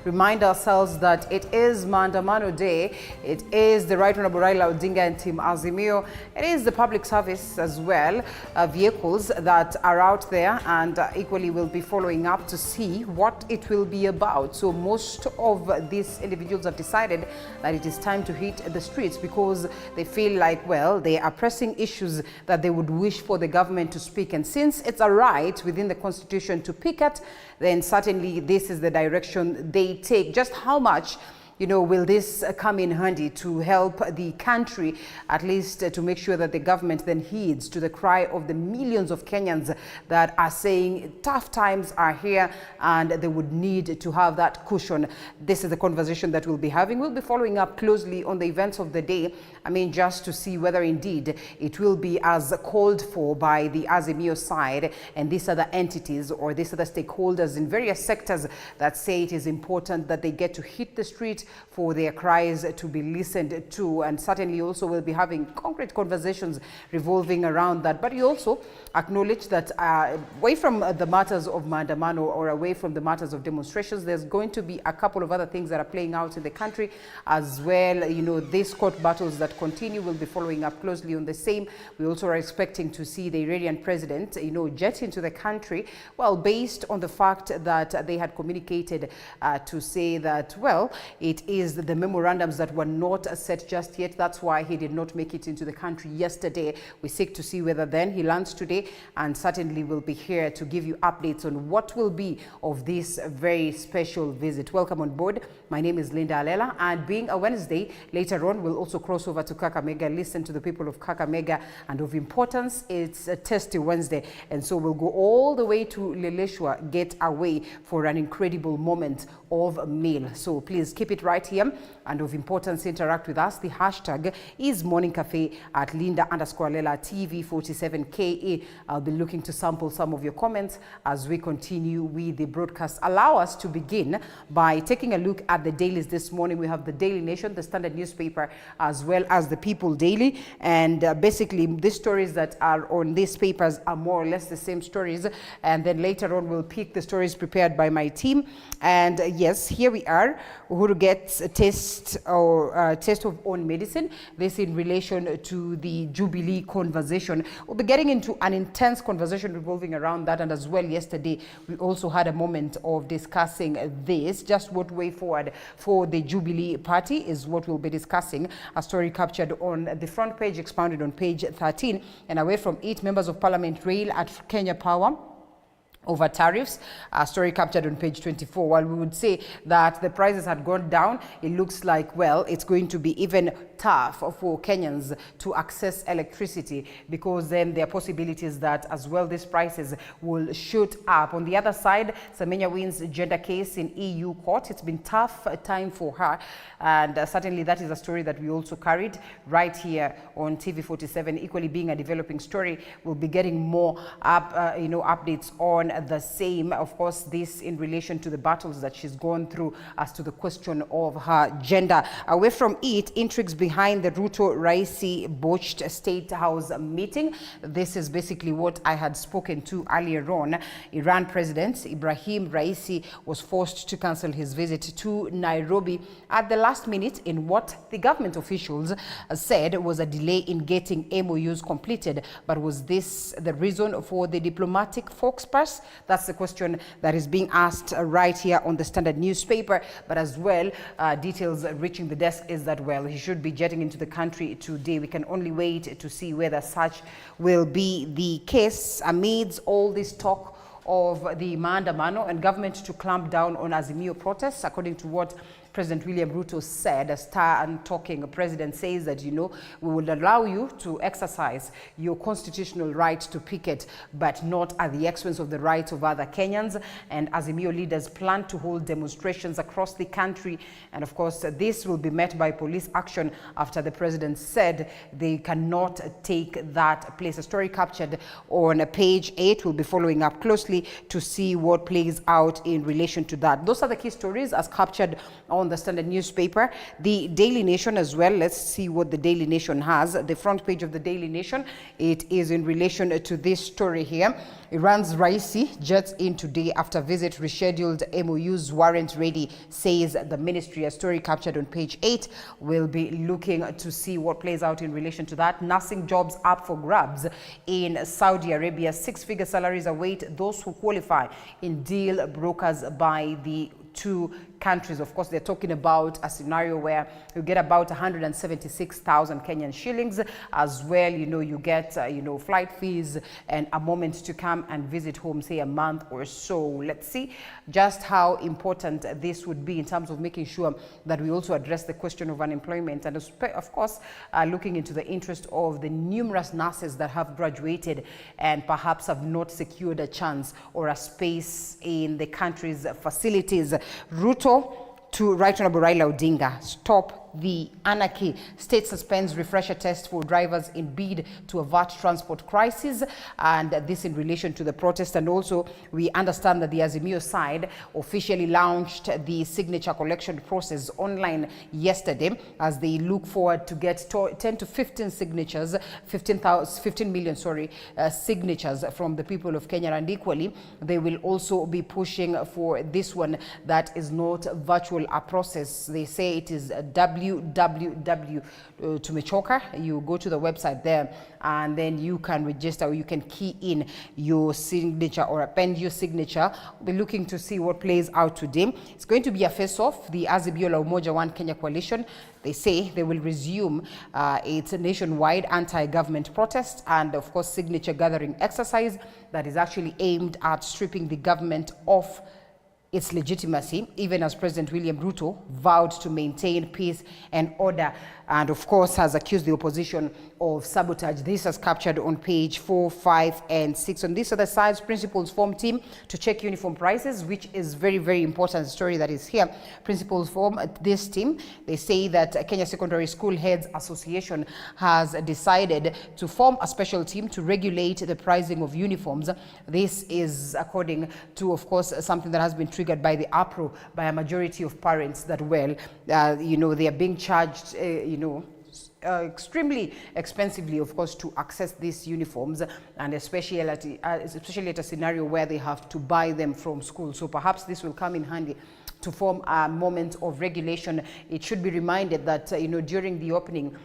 remind ourselves that it is Maandamano Day. It is the Right Honorable Raila Odinga and Team Azimio. It is the public service as well, vehicles that are out there, and equally will be following up to see what it will be about. So most of these individuals have decided that it is time to hit the streets because they feel like, well, they are pressing issues that they would wish for the government to speak. And since it's a right within the Constitution to picket, then certainly this is the direction they take. Just how much, will this come in handy to help the country, at least to make sure that the government then heeds to the cry of the millions of Kenyans that are saying tough times are here and they would need to have that cushion. This is the conversation that we'll be having. We'll be following up closely on the events of the day. Just to see whether indeed it will be as called for by the Azimio side and these other entities or these other stakeholders in various sectors that say it is important that they get to hit the street for their cries to be listened to. And certainly also we'll be having concrete conversations revolving around that. But you also acknowledge that away from the matters of Maandamano or away from the matters of demonstrations, there's going to be a couple of other things that are playing out in the country as well. These court battles that continue, will be following up closely on the same. We also are expecting to see the Iranian president, jet into the country, well, based on the fact that they had communicated to say that, well, it is the memorandums that were not set just yet. That's why he did not make it into the country yesterday. We seek to see whether then he lands today, and certainly will be here to give you updates on what will be of this very special visit. Welcome on board. My name is Linda Alela, and being a Wednesday, later on we'll also cross over to Kakamega, listen to the people of Kakamega, and of importance, it's a Testy Wednesday, and so we'll go all the way to Leleshwa, get away for an incredible moment of meal. So please keep it right here, and of importance, interact with us. The hashtag is Morning Cafe at Linda_Lela TV47KA. I'll be looking to sample some of your comments as we continue with the broadcast. Allow us to begin by taking a look at the dailies this morning. We have the Daily Nation, the Standard newspaper, as well as the People Daily, and basically the stories that are on these papers are more or less the same stories, and then later on we'll pick the stories prepared by my team. And yes, here we are. Uhuru gets a test of own medicine. This in relation to the Jubilee conversation. We'll be getting into an intense conversation revolving around that, and as well yesterday we also had a moment of discussing this. Just what way forward for the Jubilee party is what we'll be discussing. A story captured on the front page, expounded on page 13, and away from it, members of parliament rail at Kenya Power over tariffs. A story captured on page 24. While we would say that the prices had gone down, it looks like, well, it's going to be even tough for Kenyans to access electricity, because then there are possibilities that as well these prices will shoot up. On the other side, Semenya wins gender case in EU court. It's been tough time for her, and certainly that is a story that we also carried right here on TV47. Equally being a developing story, we'll be getting more updates on the same. Of course, this in relation to the battles that she's gone through as to the question of her gender. Away from it, intrigues behind the Ruto-Raisi botched State House meeting. This is basically what I had spoken to earlier on. Iran President Ibrahim Raisi was forced to cancel his visit to Nairobi at the last minute in what the government officials said was a delay in getting MOUs completed. But was this the reason for the diplomatic foxpass? That's the question that is being asked right here on the Standard newspaper. But as well, details reaching the desk is that, well, he should be jetting into the country today. We can only wait to see whether such will be the case amidst all this talk of the Maandamano and government to clamp down on Azimio protests. According to what President William Ruto said, a star and talking president says that, we will allow you to exercise your constitutional right to picket, but not at the expense of the rights of other Kenyans. And Azimio leaders plan to hold demonstrations across the country. And of course, this will be met by police action after the president said they cannot take that place. A story captured on page 8. We'll be following up closely closely to see what plays out in relation to that. Those are the key stories as captured on the Standard newspaper. The Daily Nation as well. Let's see what the Daily Nation has. The front page of the Daily Nation, it is in relation to this story here. Iran's Raisi jets in today after visit rescheduled. MOUs warrant ready, says the ministry. A story captured on page 8. We'll be looking to see what plays out in relation to that. Nursing jobs up for grabs in Saudi Arabia. 6-figure salaries await those who qualify in deal brokers by the two countries. Of course, they're talking about a scenario where you get about 176,000 Kenyan shillings as well. You get, flight fees and a moment to come and visit home, say a month or so. Let's see just how important this would be in terms of making sure that we also address the question of unemployment and, of course, looking into the interest of the numerous nurses that have graduated and perhaps have not secured a chance or a space in the country's facilities. Ruto to Right Honorable Raila Odinga, stop the anarchy. State suspends refresher test for drivers in bid to avert transport crisis, and this in relation to the protest. And also we understand that the Azimio side officially launched the signature collection process online yesterday as they look forward to get 10 to 15 signatures, 15 million signatures from the people of Kenya. And equally they will also be pushing for this one that is not virtual a process. They say it is www tumechoka. You go to the website there and then you can register, or you can key in your signature or append your signature. We're looking to see what plays out today. It's going to be a face-off. The Azimio La Umoja One Kenya coalition, they say they will resume its nationwide anti-government protest and, of course, signature gathering exercise that is actually aimed at stripping the government of its legitimacy, even as President William Ruto vowed to maintain peace and order, and of course has accused the opposition of sabotage. This is captured on page 4, 5, and 6. On this other side, principals form team to check uniform prices, which is very, very important story that is here. Principals form this team. They say that Kenya Secondary School Heads Association has decided to form a special team to regulate the pricing of uniforms. This is according to, of course, something that has been triggered by the APRO, by a majority of parents that, well, they are being charged, extremely expensively, of course, to access these uniforms, and especially at a scenario where they have to buy them from school. So perhaps this will come in handy to form a moment of regulation. It should be reminded that, during the opening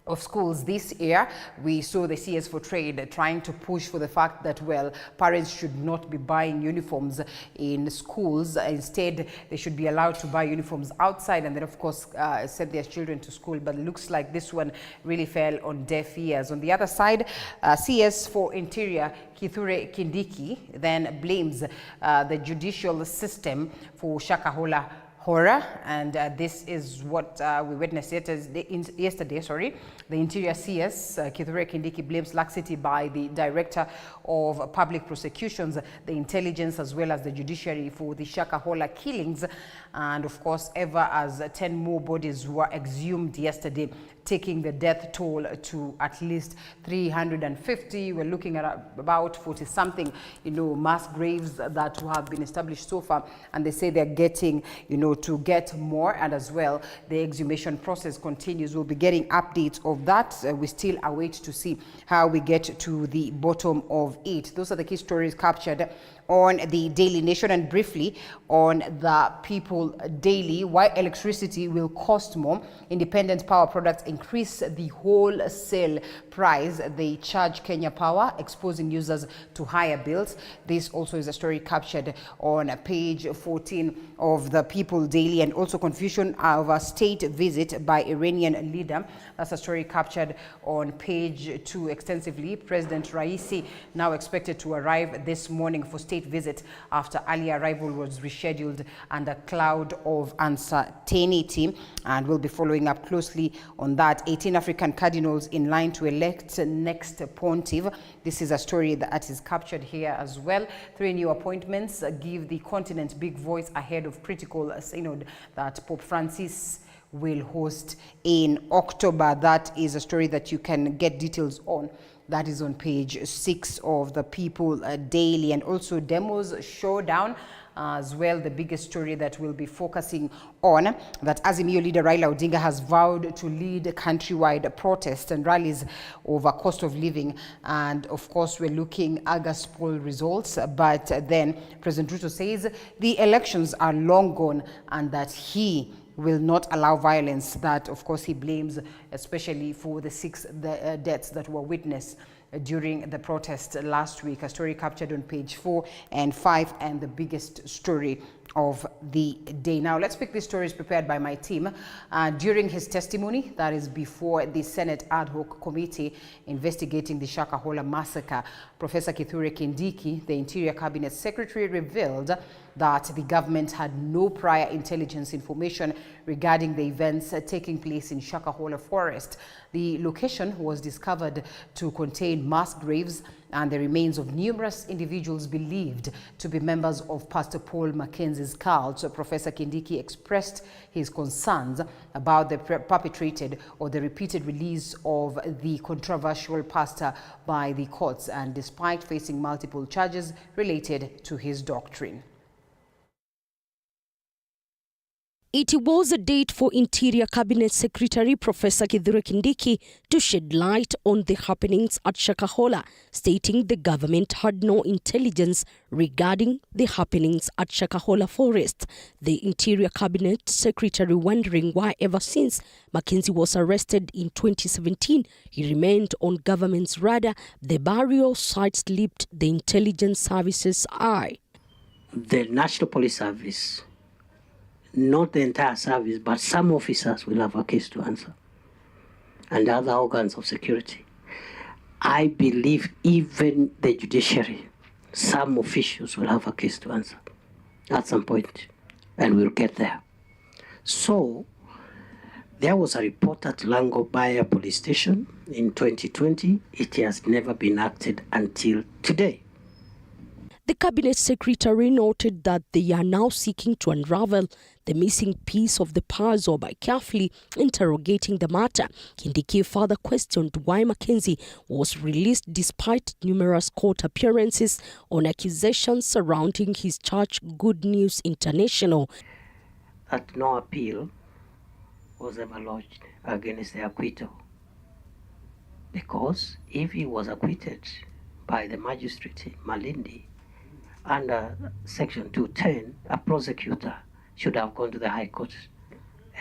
of schools this year, we saw the CS for Trade trying to push for the fact that, well, parents should not be buying uniforms in schools. Instead, they should be allowed to buy uniforms outside and then, of course, send their children to school. But it looks like this one really fell on deaf ears. On the other side, CS for Interior Kithure Kindiki then blames the judicial system for Shakahola horror, and this is what we witnessed yesterday. The Interior CS, Kithure Kindiki, blames laxity by the Director of Public Prosecutions, the Intelligence, as well as the Judiciary for the Shakahola killings. And of course, ever as 10 more bodies were exhumed yesterday, taking the death toll to at least 350. We're looking at about 40-something, mass graves that have been established so far, and they say they're getting, to get more, and as well, the exhumation process continues. We'll be getting updates of that. We still await to see how we get to the bottom of it. Those are the key stories captured on the Daily Nation. And briefly on the People Daily, why electricity will cost more. Independent power products increase the wholesale price they charge Kenya Power, exposing users to higher bills. This also is a story captured on page 14 of the People Daily. And also confusion of a state visit by Iranian leader. That's a story captured on page 2 extensively. President Raisi now expected to arrive this morning for state visit after earlier arrival was rescheduled under cloud of uncertainty, and we'll be following up closely on that. 18 African cardinals in line to elect next pontiff. This is a story that is captured here as well. 3 new appointments give the continent big voice ahead of critical synod that Pope Francis will host in October. That is a story that you can get details on That is on page 6 of the People Daily. And also Demos Showdown as well, the biggest story that we'll be focusing on, that Azimio leader Raila Odinga has vowed to lead countrywide protests and rallies over cost of living. And of course, we're looking August poll results, but then President Ruto says the elections are long gone and that he will not allow violence. That, of course, he blames especially for the 6 deaths that were witnessed during the protest last week. A story captured on page 4 and 5 and the biggest story of the day. Now, let's pick these stories prepared by my team. During his testimony, that is before the Senate Ad Hoc Committee investigating the Shakahola massacre, Professor Kithure Kindiki, the Interior Cabinet Secretary, revealed that the government had no prior intelligence information regarding the events taking place in Shakahola Forest. The location was discovered to contain mass graves and the remains of numerous individuals believed to be members of Pastor Paul Mackenzie's cult. So Professor Kindiki expressed his concerns about the perpetrated or the repeated release of the controversial pastor by the courts, and despite facing multiple charges related to his doctrine. It was a date for Interior Cabinet Secretary Professor Kithure Kindiki to shed light on the happenings at Shakahola, stating the government had no intelligence regarding the happenings at Shakahola Forest. The Interior Cabinet Secretary wondering why ever since Mackenzie was arrested in 2017, he remained on government's radar. The burial site slipped the intelligence services eye. The National Police Service, not the entire service, but some officers will have a case to answer, and other organs of security. I believe even the judiciary, some officials will have a case to answer at some point, and we'll get there. So, there was a report at Lango Baya Police Station in 2020. It has never been acted until today. The Cabinet Secretary noted that they are now seeking to unravel the missing piece of the puzzle by carefully interrogating the matter. Kindiki further questioned why Mackenzie was released despite numerous court appearances on accusations surrounding his church, Good News International. That no appeal was ever lodged against the acquittal, because if he was acquitted by the magistrate Malindi, under Section 210, a prosecutor should have gone to the High Court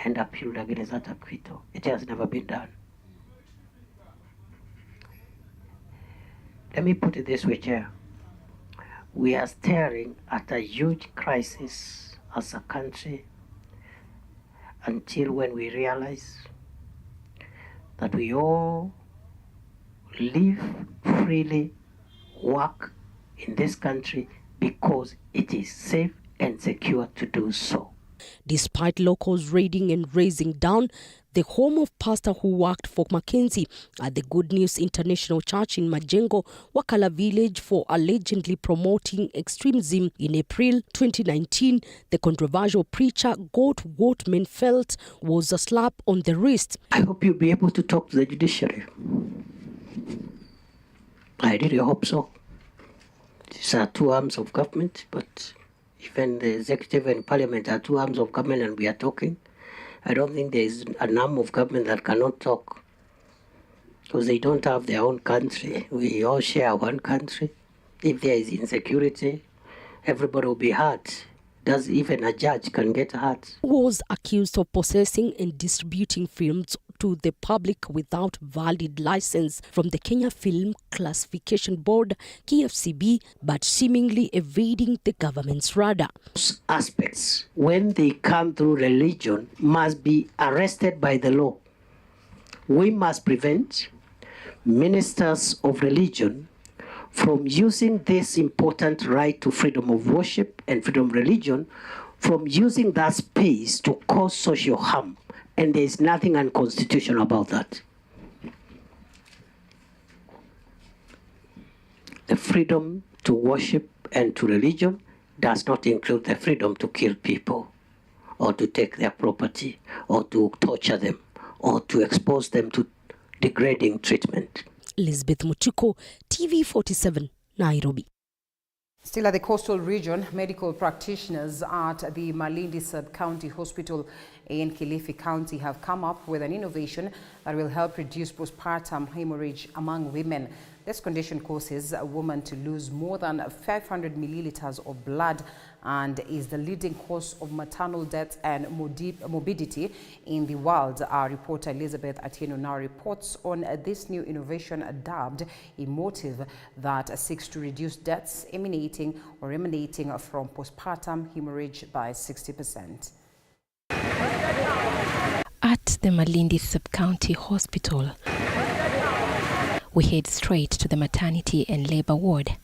and appealed against that acquittal. It has never been done. Let me put it this way, Chair. We are staring at a huge crisis as a country until when we realize that we all live freely, work in this country, because it is safe and secure to do so. Despite locals raiding and raising down the home of pastor who worked for Mackenzie at the Good News International Church in Majengo, Wakala village, for allegedly promoting extremism in April 2019, the controversial preacher got what men felt was a slap on the wrist. I hope you'll be able to talk to the judiciary. I really hope so. These are two arms of government, but even the executive and parliament are two arms of government, and we are talking. I don't think there is an arm of government that cannot talk, because they don't have their own country. We all share one country. If there is insecurity, everybody will be hurt. Does even a judge can get hurt. Was accused of possessing and distributing films to the public without valid license from the Kenya Film Classification Board, KFCB, but seemingly evading the government's radar. Those aspects, when they come through religion, must be arrested by the law. We must prevent ministers of religion from using this important right to freedom of worship and freedom of religion, from using that space to cause social harm. And there is nothing unconstitutional about that. The freedom to worship and to religion does not include the freedom to kill people, or to take their property, or to torture them, or to expose them to degrading treatment. Elizabeth Mutuko, TV47, Nairobi. Still at the coastal region, medical practitioners at the Malindi Sub-County Hospital in Kilifi County have come up with an innovation that will help reduce postpartum hemorrhage among women. This condition causes a woman to lose more than 500 milliliters of blood and is the leading cause of maternal death and morbidity in the world. Our reporter Elizabeth Atieno now reports on this new innovation dubbed Emotive that seeks to reduce deaths emanating from postpartum hemorrhage by 60%. At the Malindi Sub-County Hospital, we head straight to the maternity and labor ward.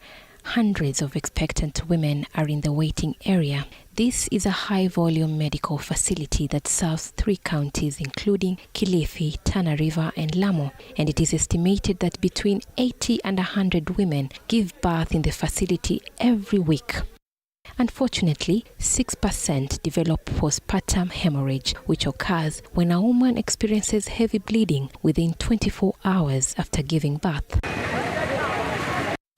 Hundreds of expectant women are in the waiting area. This is a high-volume medical facility that serves 3 counties, including Kilifi, Tana River, and Lamu. And it is estimated that between 80 and 100 women give birth in the facility every week. Unfortunately, 6% develop postpartum hemorrhage, which occurs when a woman experiences heavy bleeding within 24 hours after giving birth.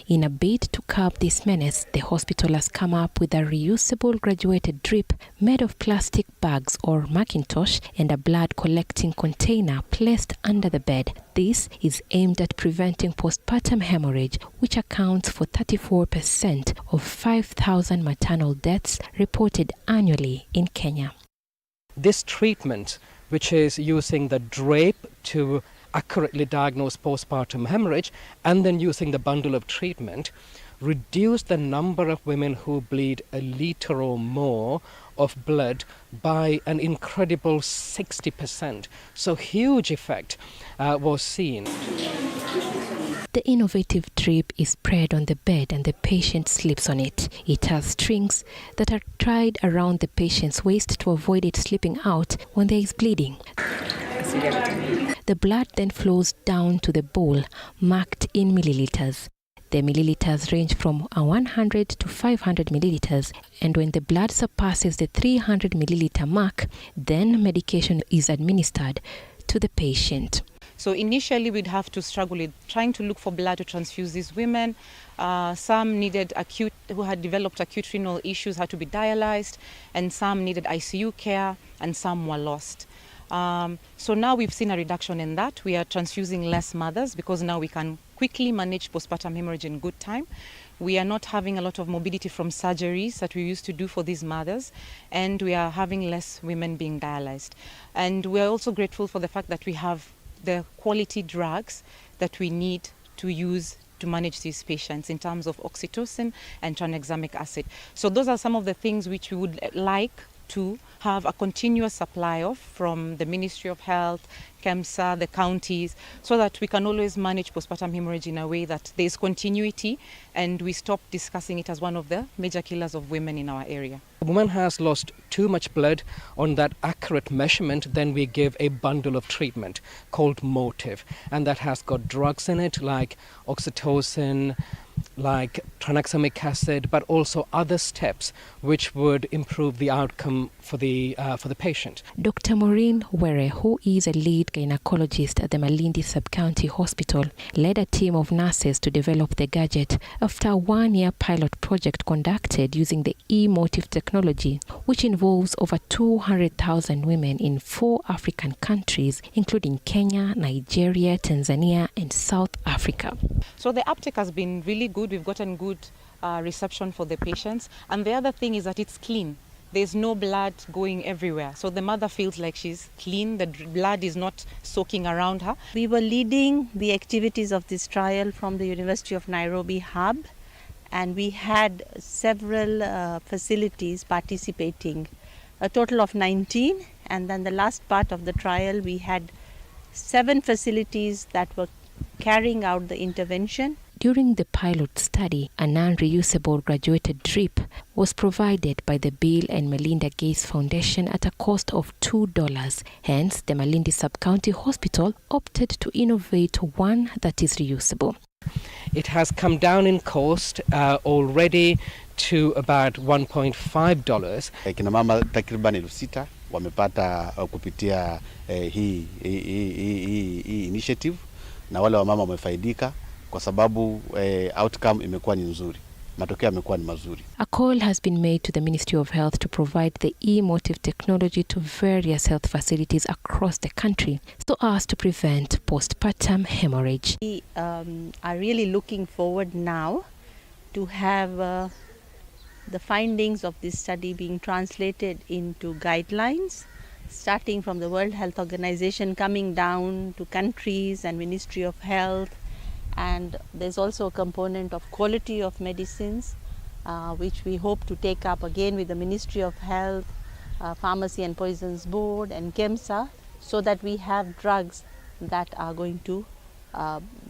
In a bid to curb this menace, the hospital has come up with a reusable graduated drip made of plastic bags or Macintosh and a blood collecting container placed under the bed. This is aimed at preventing postpartum hemorrhage, which accounts for 34% of 5,000 maternal deaths reported annually in Kenya. This treatment, which is using the drape to accurately diagnose postpartum hemorrhage and then using the bundle of treatment, reduce the number of women who bleed a liter or more of blood by an incredible 60%. So huge effect was seen. The innovative drip is spread on the bed and the patient sleeps on it. It has strings that are tied around the patient's waist to avoid it slipping out when there is bleeding. The blood then flows down to the bowl, marked in milliliters. The milliliters range from 100 to 500 milliliters, and when the blood surpasses the 300 milliliter mark, then medication is administered to the patient. So initially we'd have to struggle with trying to look for blood to transfuse these women. Some needed who had developed acute renal issues had to be dialyzed, and some needed ICU care, and some were lost. So now we've seen a reduction in that. We are transfusing less mothers because now we can quickly manage postpartum hemorrhage in good time. We are not having a lot of morbidity from surgeries that we used to do for these mothers, and we are having less women being dialyzed. And we are also grateful for the fact that we have the quality drugs that we need to use to manage these patients in terms of oxytocin and tranexamic acid. So those are some of the things which we would like to have a continuous supply of from the Ministry of Health, KEMSA, the counties, so that we can always manage postpartum hemorrhage in a way that there is continuity and we stop discussing it as one of the major killers of women in our area. If a woman has lost too much blood on that accurate measurement, then we give a bundle of treatment called Motive, and that has got drugs in it like oxytocin, like tranexamic acid, but also other steps which would improve the outcome for the patient. Dr. Maureen Were, who is a lead gynecologist at the Malindi Sub-County Hospital, led a team of nurses to develop the gadget after a 1-year pilot project conducted using the Emotive technology, which involves over 200,000 women in 4 African countries, including Kenya, Nigeria, Tanzania, and South Africa. So the uptake has been really good. We've gotten good reception for the patients. And the other thing is that it's clean. There's no blood going everywhere. So the mother feels like she's clean. The blood is not soaking around her. We were leading the activities of this trial from the University of Nairobi hub, and we had several facilities participating, a total of 19. And then the last part of the trial, we had 7 facilities that were carrying out the intervention. During the pilot study, a non-reusable graduated drip was provided by the Bill and Melinda Gates Foundation at a cost of $2. Hence, the Malindi Sub-County Hospital opted to innovate one that is reusable. It has come down in cost already to about $1.5. Kina mama takriban 6,000 wamepata kupitia hii initiative. na wale wamama wamefaidika kwa sababu outcome imekuwa ni nzuri. Matokeo yamekuwa ni mazuri. A call has been made to the Ministry of Health to provide the e-motive technology to various health facilities across the country so as to prevent postpartum hemorrhage. We are really looking forward now to have the findings of this study being translated into guidelines, starting from the World Health Organization, coming down to countries and Ministry of Health. And there's also a component of quality of medicines, which we hope to take up again with the Ministry of Health, Pharmacy and Poisons Board and KEMSA, so that we have drugs that are going to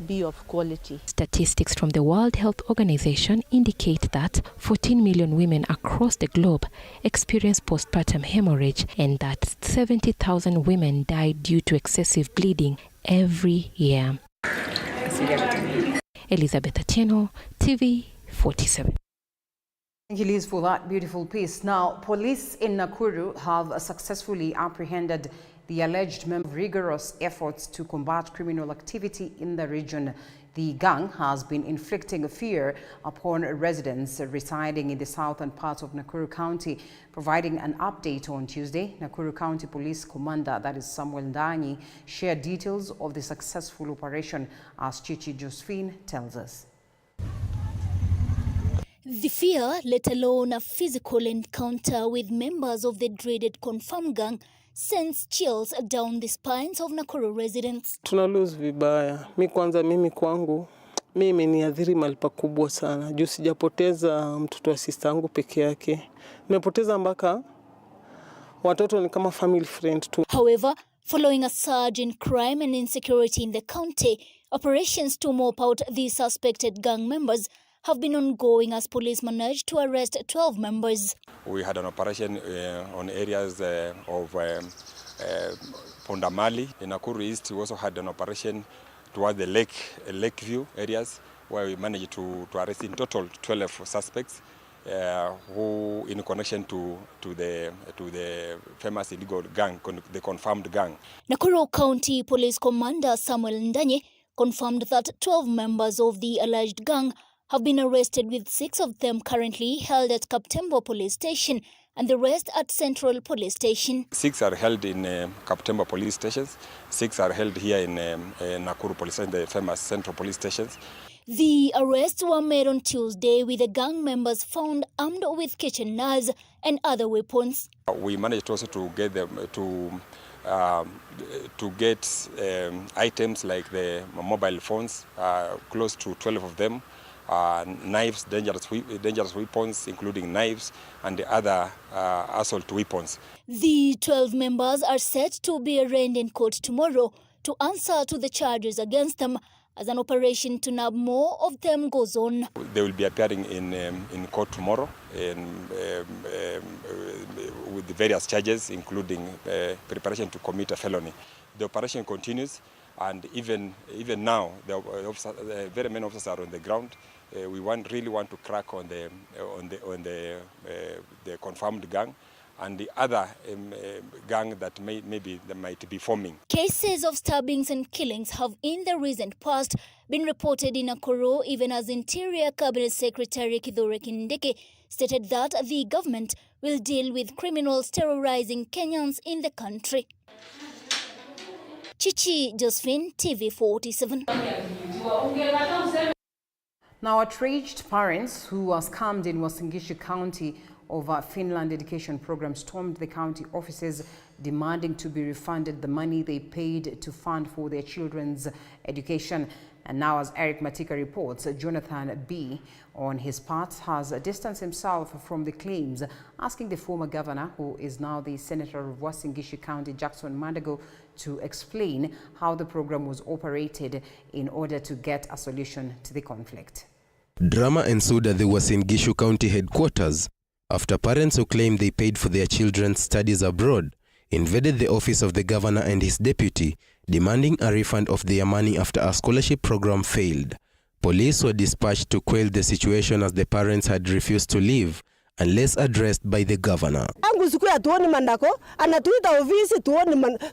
be of quality. Statistics from the World Health Organization indicate that 14 million women across the globe experience postpartum hemorrhage and that 70,000 women die due to excessive bleeding every year. Elizabeth Atieno, TV 47. Thank you, Liz, for that beautiful piece. Now, police in Nakuru have successfully apprehended the alleged member of rigorous efforts to combat criminal activity in the region. The gang has been inflicting fear upon residents residing in the southern parts of Nakuru County. Providing an update on Tuesday, Nakuru County Police Commander, that is Samuel Ndanyi, shared details of the successful operation, as Chichi Josephine tells us. The fear, let alone a physical encounter with members of the dreaded confirmed gang, sends chills down the spines of Nakuru residents. Tuna lose vibaya. Mimi kwangu, mimi imeniadhiri mahali pakubwa sana. Juu sijapoteza mtoto wa sister yangu peke yake. Nimepoteza mpaka watoto ni kama family friend tu. However, following a surge in crime and insecurity in the county, operations to mop out the suspected gang members have been ongoing as police managed to arrest 12 members. We had an operation on areas of Pondamali. In Nakuru East, we also had an operation towards the Lakeview areas, where we managed to arrest in total 12 suspects who in connection to the famous illegal gang, the confirmed gang. Nakuru County Police Commander Samuel Ndanyi confirmed that 12 members of the alleged gang have been arrested, with 6 of them currently held at Kaptembo Police Station and the rest at Central Police Station. 6 are held in Kaptembo Police Stations. 6 are held here in Nakuru Police Station, the famous Central Police Stations. The arrests were made on Tuesday, with the gang members found armed with kitchen knives and other weapons. We managed also to get them to get items like the mobile phones, close to 12 of them. Knives, dangerous weapons, including knives and the other assault weapons. The 12 members are set to be arraigned in court tomorrow to answer to the charges against them, as an operation to nab more of them goes on. They will be appearing in court tomorrow with the various charges, including preparation to commit a felony. The operation continues, and even now, the very many officers are on the ground. We really want to crack on the confirmed gang and the other gang that might be forming. Cases of stabbings and killings have in the recent past been reported in Nakuru, even as Interior Cabinet Secretary Kithure Kindiki stated that the government will deal with criminals terrorizing Kenyans in the country. Chichi Josephine, TV 47. Now, outraged parents who were scammed in Uasin Gishu County over Finland education program stormed the county offices, demanding to be refunded the money they paid to fund for their children's education. And now, as Eric Matika reports, Jonathan B., on his part, has distanced himself from the claims, asking the former governor, who is now the senator of Uasin Gishu County, Jackson Mandago, to explain how the program was operated in order to get a solution to the conflict. Drama ensued at the Uasin Gishu County headquarters after parents who claimed they paid for their children's studies abroad invaded the office of the governor and his deputy, demanding a refund of their money after a scholarship program failed. Police were dispatched to quell the situation, as the parents had refused to leave unless addressed by the governor. Angu siku ya tuoni mandako, anatuita ofisi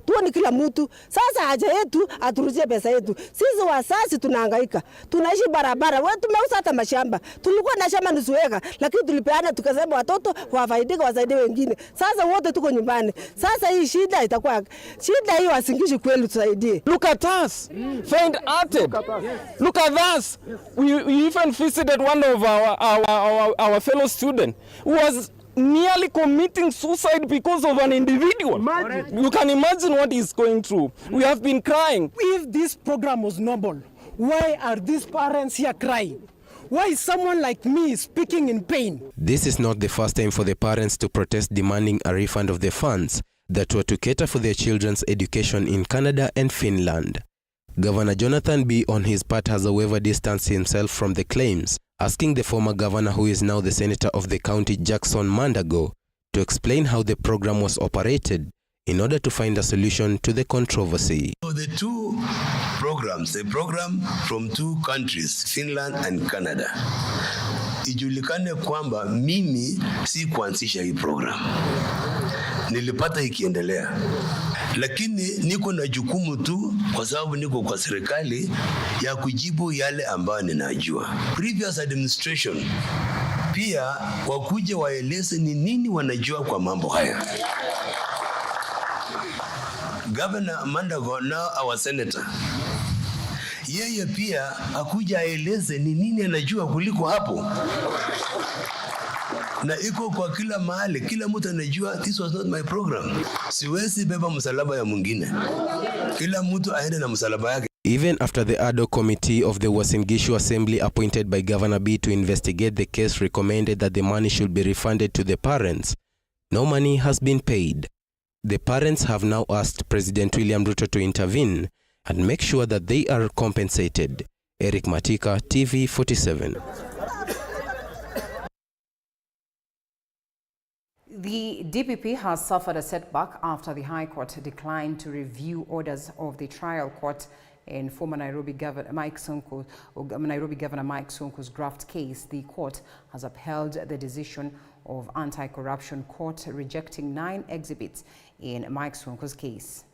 tuoni kila mtu. Sasa haja yetu aturudishie pesa yetu. Sisi wasasi tunahangaika. Tunaishi barabara. Wewe tumeuza hata mashamba. Tulikuwa na shamba nusu eka, lakini tulipeana tukasema watoto wafaidike wasaidie wengine. Sasa wote tuko nyumbani. Sasa hii shida itakuwa shida hii Uasin Gishu kweli tusaidie. Look at us. Faint-hearted. Look at us. We even visited one of our fellow students who was nearly committing suicide because of an individual. You can imagine what he's going through. We have been crying. If this program was noble, why are these parents here crying? Why is someone like me speaking in pain? This is not the first time for the parents to protest demanding a refund of the funds that were to cater for their children's education in Canada and Finland. Governor Jonathan B. on his part has however distanced himself from the claims, asking the former governor, who is now the senator of the county, Jackson Mandago, to explain how the program was operated in order to find a solution to the controversy. So the two programs, the program from two countries, Finland and Canada, ijulikane kwamba mimi si kuanzisha hii program. Nilipata ikiendelea. Lakini niko na jukumu tu kwa sababu niko kwa serikali ya kujibu yale ambayo ninajua. Previous administration pia wakuja waeleze ni nini wanajua kwa mambo haya. Governor Mandago, now our senator, yeye pia akuja aeleze ni nini anajua kuliko hapo. Na iko kwa kila mahali, kila mtu anajua this was not my program. Siwezi beba msalaba ya mwingine. Kila mtu aende na msalaba yake. Even after the ad hoc committee of the Uasin Gishu Assembly appointed by Governor B to investigate the case recommended that the money should be refunded to the parents, no money has been paid. The parents have now asked President William Ruto to intervene and make sure that they are compensated. Eric Matika, TV 47. The DPP has suffered a setback after the High Court declined to review orders of the trial court in former Nairobi Governor Mike Sonko's graft case. The court has upheld the decision of Anti-Corruption Court, rejecting 9 exhibits in Mike Sonko's case.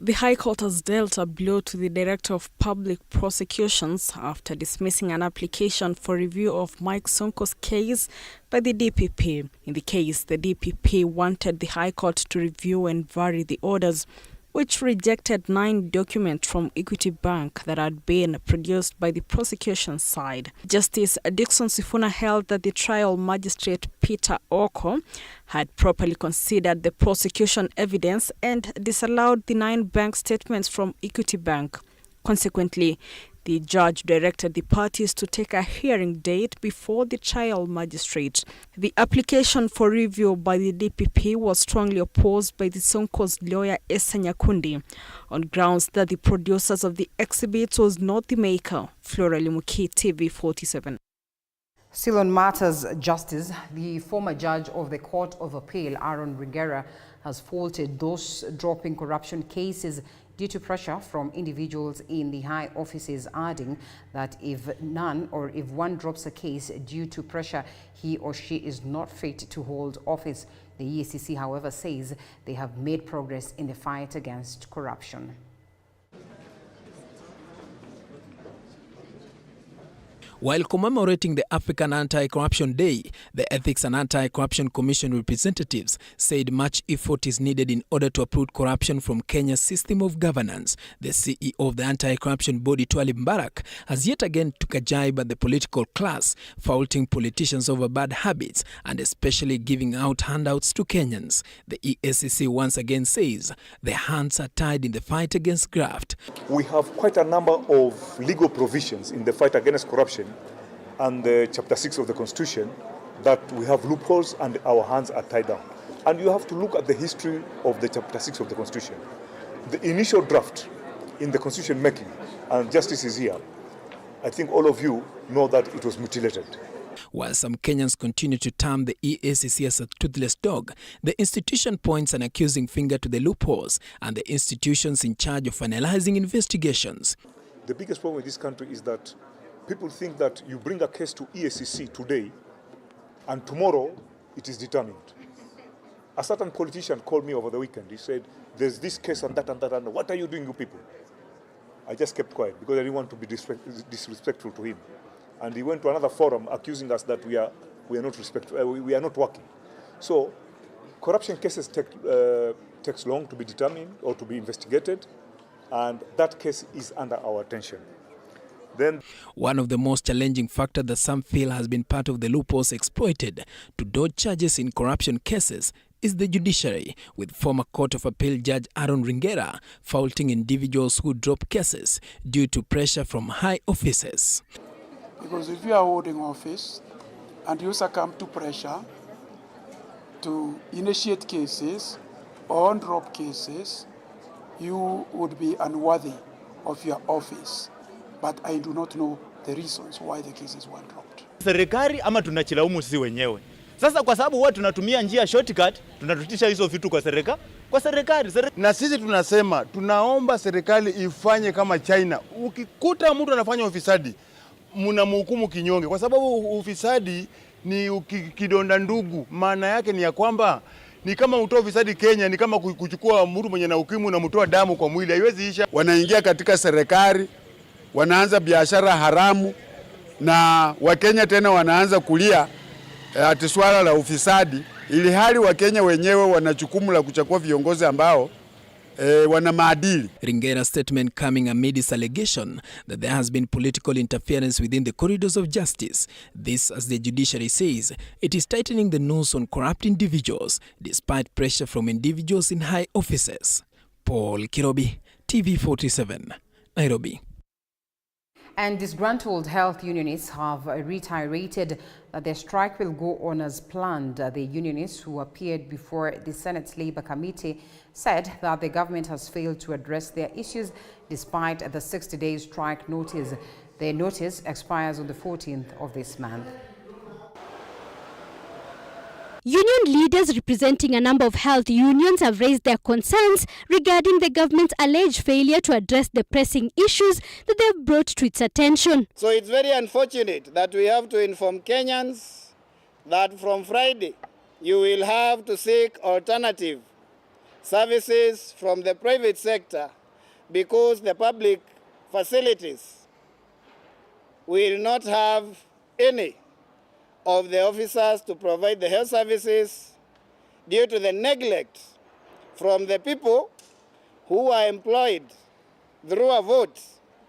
The High Court has dealt a blow to the Director of Public Prosecutions after dismissing an application for review of Mike Sonko's case by the DPP. In the case, the DPP wanted the High Court to review and vary the orders, which rejected 9 documents from Equity Bank that had been produced by the prosecution side. Justice Dickson Sifuna held that the trial magistrate Peter Oko had properly considered the prosecution evidence and disallowed the 9 bank statements from Equity Bank. Consequently, the judge directed the parties to take a hearing date before the trial magistrate. The application for review by the DPP was strongly opposed by the Sonko's lawyer Esa Nyakundi on grounds that the producers of the exhibits was not the maker. Flora Limuki, TV 47. Still on matters justice, the former judge of the Court of Appeal, Aaron Rigera, has faulted those dropping corruption cases due to pressure from individuals in the high offices, adding that if one drops a case due to pressure, he or she is not fit to hold office. The EACC, however, says they have made progress in the fight against corruption. While commemorating the African Anti-Corruption Day, the Ethics and Anti-Corruption Commission representatives said much effort is needed in order to uproot corruption from Kenya's system of governance. The CEO of the anti-corruption body, Twali Mbarak, has yet again took a jibe at the political class, faulting politicians over bad habits and especially giving out handouts to Kenyans. The EACC once again says the hands are tied in the fight against graft. We have quite a number of legal provisions in the fight against corruption and Chapter 6 of the Constitution that we have loopholes and our hands are tied down. And you have to look at the history of the Chapter 6 of the Constitution. The initial draft in the Constitution making, and Justice is here, I think all of you know that it was mutilated. While some Kenyans continue to term the EACC as a toothless dog, the institution points an accusing finger to the loopholes and the institutions in charge of finalizing investigations. The biggest problem in this country is that people think that you bring a case to EACC today and tomorrow it is determined. A certain politician called me over the weekend. He said, there's this case and that and that, and what are you doing, you people? I just kept quiet because I didn't want to be disrespectful to him. And he went to another forum accusing us that we are not respectful, we are not working. So corruption cases takes long to be determined or to be investigated, and that case is under our attention. Then, one of the most challenging factors that some feel has been part of the loopholes exploited to dodge charges in corruption cases is the judiciary, with former Court of Appeal Judge Aaron Ringera faulting individuals who drop cases due to pressure from high officers. Because if you are holding office and you succumb to pressure to initiate cases or drop cases, you would be unworthy of your office. But I do not know the reasons why the cases were dropped. Serikali ama tunachilaumu sisi wenyewe. Sasa kwa sababu huwa tunatumia njia shortcut, tunatutisha hizo vitu kwa serikali. Na sisi tunasema tunaomba serikali ifanye kama China. Ukikuta mtu anafanya ufisadi, mnamhukumu kinyonge kwa sababu ufisadi ni kidonda ndugu. Maana yake ni ya kwamba ni kama utoa ufisadi Kenya, ni kama kuchukua mtu mwenye na ukimwi na mtoa damu kwa mwili, haiwezi isha. Wanaingia katika serikali, wanaanza biashara haramu, na Wakenya tena wanaanza kulia ati swala la ufisadi, ili hali Wakenya wenyewe wana jukumu la kuchagua viongozi ambao wana maadili. Ringera's statement coming amid his allegation that there has been political interference within the corridors of justice. This, as the judiciary says, it is tightening the noose on corrupt individuals despite pressure from individuals in high offices. Paul Kirobi, TV47, Nairobi. And disgruntled health unionists have reiterated that their strike will go on as planned. The unionists, who appeared before the Senate's Labour Committee, said that the government has failed to address their issues despite the 60-day strike notice. Their notice expires on the 14th of this month. Union leaders representing a number of health unions have raised their concerns regarding the government's alleged failure to address the pressing issues that they have brought to its attention. So it's very unfortunate that we have to inform Kenyans that from Friday you will have to seek alternative services from the private sector because the public facilities will not have any of the officers to provide the health services due to the neglect from the people who are employed through a vote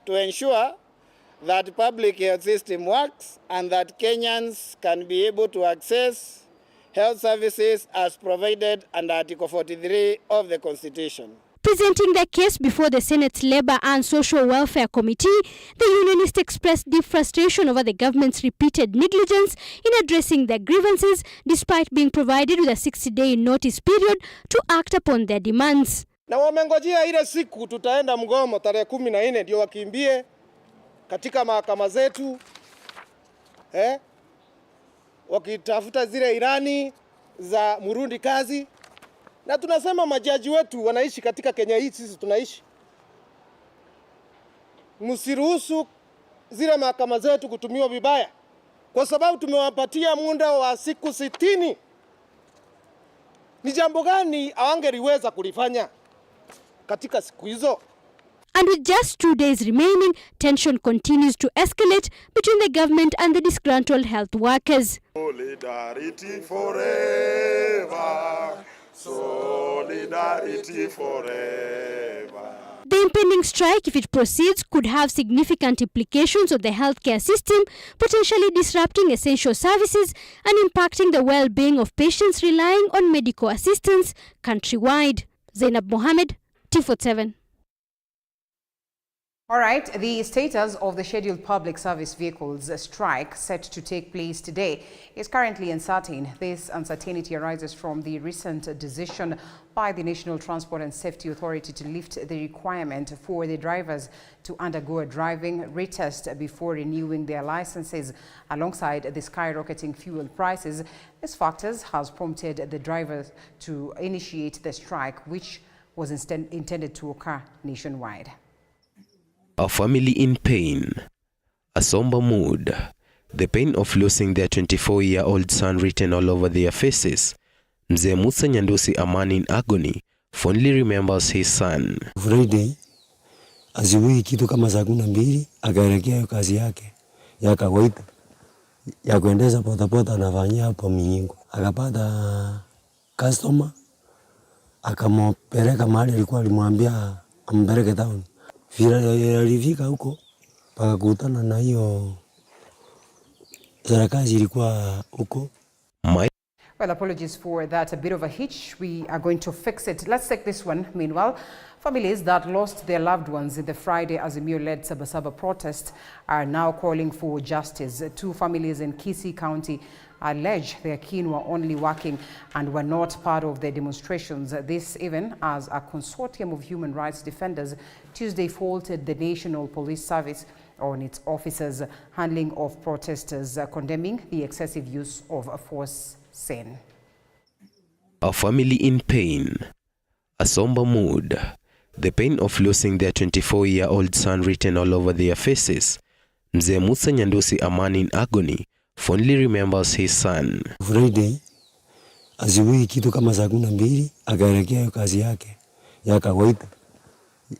to ensure that public health system works and that Kenyans can be able to access health services as provided under Article 43 of the Constitution. Presenting their case before the Senate's Labour and Social Welfare Committee, the unionists expressed deep frustration over the government's repeated negligence in addressing their grievances, despite being provided with a 60-day notice period to act upon their demands. Na wamengojea ile siku tutaenda mgomo tarehe 14 ndio wakimbie katika mahakama zetu wakitafuta zile irani za Murundi kazi. Na tunasema majaji wetu wanaishi katika Kenya hii, sisi tunaishi. Msiruhusu zile mahakama zetu kutumiwa vibaya, kwa sababu tumewapatia muda wa siku 60. Ni jambo gani hawangeliweza kulifanya katika siku hizo? And with just 2 days remaining, tension continues to escalate between the government and the disgruntled health workers. Solidarity forever. Solidarity forever. The impending strike, if it proceeds, could have significant implications on the healthcare system, potentially disrupting essential services and impacting the well-being of patients relying on medical assistance countrywide. Zainab Mohammed, T47. All right, the status of the scheduled public service vehicles strike set to take place today is currently uncertain. This uncertainty arises from the recent decision by the National Transport and Safety Authority to lift the requirement for the drivers to undergo a driving retest before renewing their licenses. Alongside the skyrocketing fuel prices, these factors has prompted the drivers to initiate the strike, which was intended to occur nationwide. A family in pain, a somber mood, the pain of losing their 24-year-old son written all over their faces. Mzee Musa Nyandusi, a man in agony, fondly remembers his son. Friday, asubuhi kitu kama saa 12 akaelekea kazi yake ya kawaida ya kuendesha potapota anafanyia hapo Minyingo. Akapata customer, akampeleka mahali alikuwa alimwambia ampeleke town. Vile alifika huko pakakutana na hiyo serikali ilikuwa huko. Well, apologies for that, a bit of a hitch. We are going to fix it. Let's take this one. Meanwhile, families that lost their loved ones in the Friday Azimio-led Sabasaba protest are now calling for justice. 2 families in Kisii County allege their kin were only working and were not part of the demonstrations. This even as a consortium of human rights defenders Tuesday faulted the National Police Service on its officers' handling of protesters, condemning the excessive use of force. Sin. A family in pain, a somber mood, the pain of losing their 24-year-old son written all over their faces. Mzee Musa Nyandusi, a man in agony, fondly remembers his son. Friday, asubuhi kitu kama saa 12 akaelekea kazi yake ya kawaida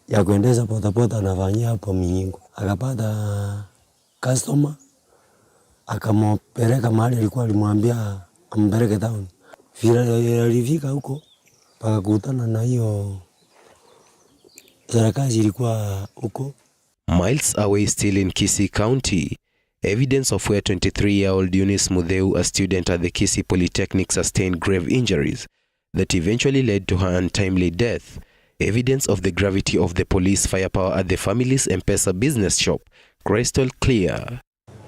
ya kuendesha potapota anafanyia hapo Minyingo. Akapata customer, akampeleka mahali alikuwa alimwambia ampeleke town. Vile alifika huko pakakutana na hiyo serikali ilikuwa huko. Miles away still in Kisii County, evidence of where 23-year-old Eunice Mutheu, a student at the Kisii Polytechnic, sustained grave injuries that eventually led to her untimely death. Evidence of the gravity of the police firepower at the family's M-Pesa business shop crystal clear.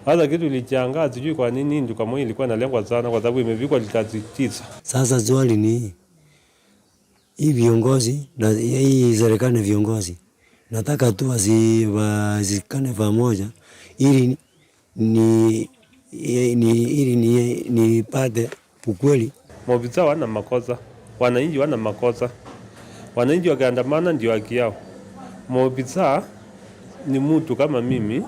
Hata kitu ilichanga sijui kwa nini nduka moyo ilikuwa inalengwa sana kwa sababu imevikwa litazi 9. Sasa swali ni hii viongozi na hii serikali viongozi nataka tu wazikane pamoja ili nipate ukweli. Maofisa wana makosa, wananchi wana makosa. Wananchi wakiandamana ndio haki yao. Maofisa ni mtu kama mimi.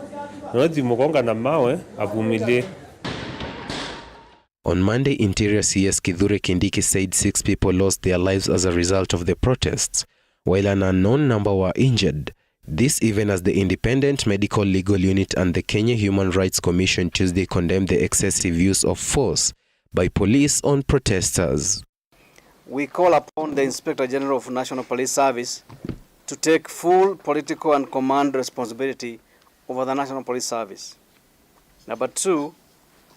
On Monday, Interior CS Kithure Kindiki said 6 people lost their lives as a result of the protests, while an unknown number were injured. This even as the Independent Medical Legal Unit and the Kenya Human Rights Commission Tuesday condemned the excessive use of force by police on protesters. We call upon the Inspector General of National Police Service to take full political and command responsibility over the National Police Service. Number 2,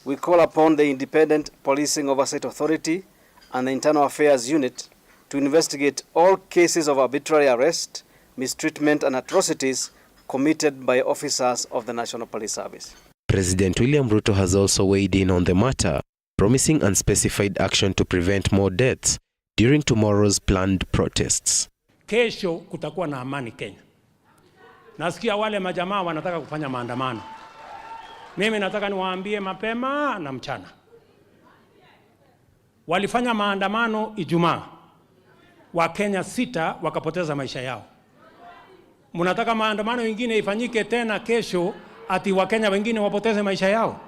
we call upon the Independent Policing Oversight Authority and the Internal Affairs Unit to investigate all cases of arbitrary arrest, mistreatment and atrocities committed by officers of the National Police Service. President William Ruto has also weighed in on the matter, promising unspecified action to prevent more deaths during tomorrow's planned protests. Kesho kutakuwa na amani Kenya. Nasikia wale majamaa wanataka kufanya maandamano. Mimi nataka niwaambie mapema na mchana. Walifanya maandamano Ijumaa. Wakenya 6 wakapoteza maisha yao. Mnataka maandamano mengine ifanyike tena kesho ati Wakenya wengine wapoteze maisha yao?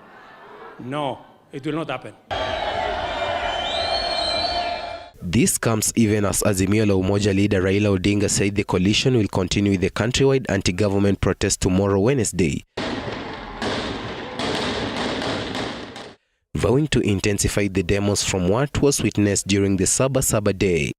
No, it will not happen. This comes even as Azimio la Umoja leader Raila Odinga said the coalition will continue with the countrywide anti-government protest tomorrow Wednesday, vowing to intensify the demos from what was witnessed during the Sabasaba Day.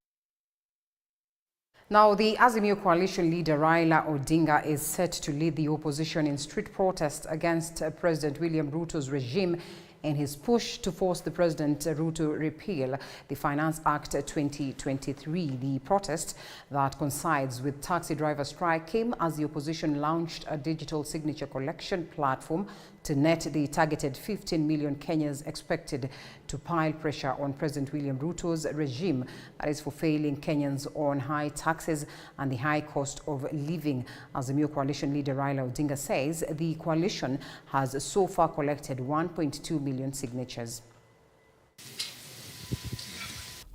Now, the Azimio coalition leader Raila Odinga is set to lead the opposition in street protests against President William Ruto's regime in his push to force the President Ruto repeal the Finance Act 2023. The protest that coincides with taxi driver strike came as the opposition launched a digital signature collection platform to net the targeted 15 million Kenyans expected to pile pressure on President William Ruto's regime, that is for failing Kenyans on high taxes and the high cost of living. Azimio coalition leader Raila Odinga says the coalition has so far collected 1.2 million signatures.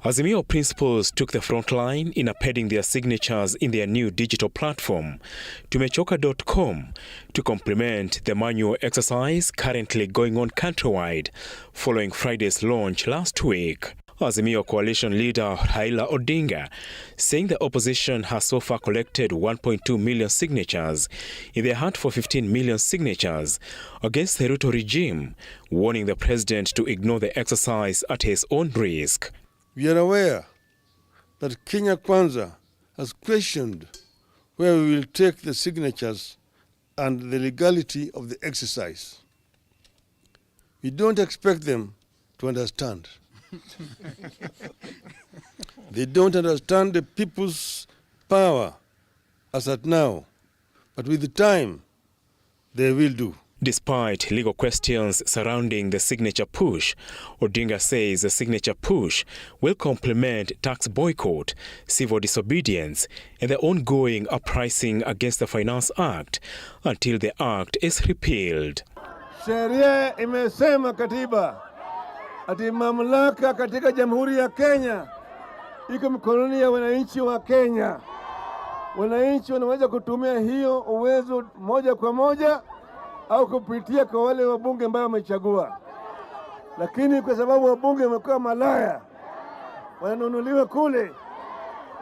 Azimio principals took the front line in appending their signatures in their new digital platform, tumechoka.com, to complement the manual exercise currently going on countrywide following Friday's launch last week. Azimio coalition leader Raila Odinga saying the opposition has so far collected 1.2 million signatures in their hunt for 15 million signatures against the Ruto regime, warning the president to ignore the exercise at his own risk. We are aware that Kenya Kwanza has questioned where we will take the signatures and the legality of the exercise. We don't expect them to understand. They don't understand the people's power as at now, but with the time, they will do. Despite legal questions surrounding the signature push, Odinga says the signature push will complement tax boycott, civil disobedience, and the ongoing uprising against the Finance Act until the act is repealed. Sheria imesema katiba ati mamlaka katika Jamhuri ya Kenya iko mikononi ya wananchi wa Kenya. Wananchi wanaweza kutumia hiyo uwezo moja kwa moja au kupitia kwa wale wabunge ambao wamechagua. Lakini kwa sababu wabunge wamekuwa malaya, wananunuliwa kule,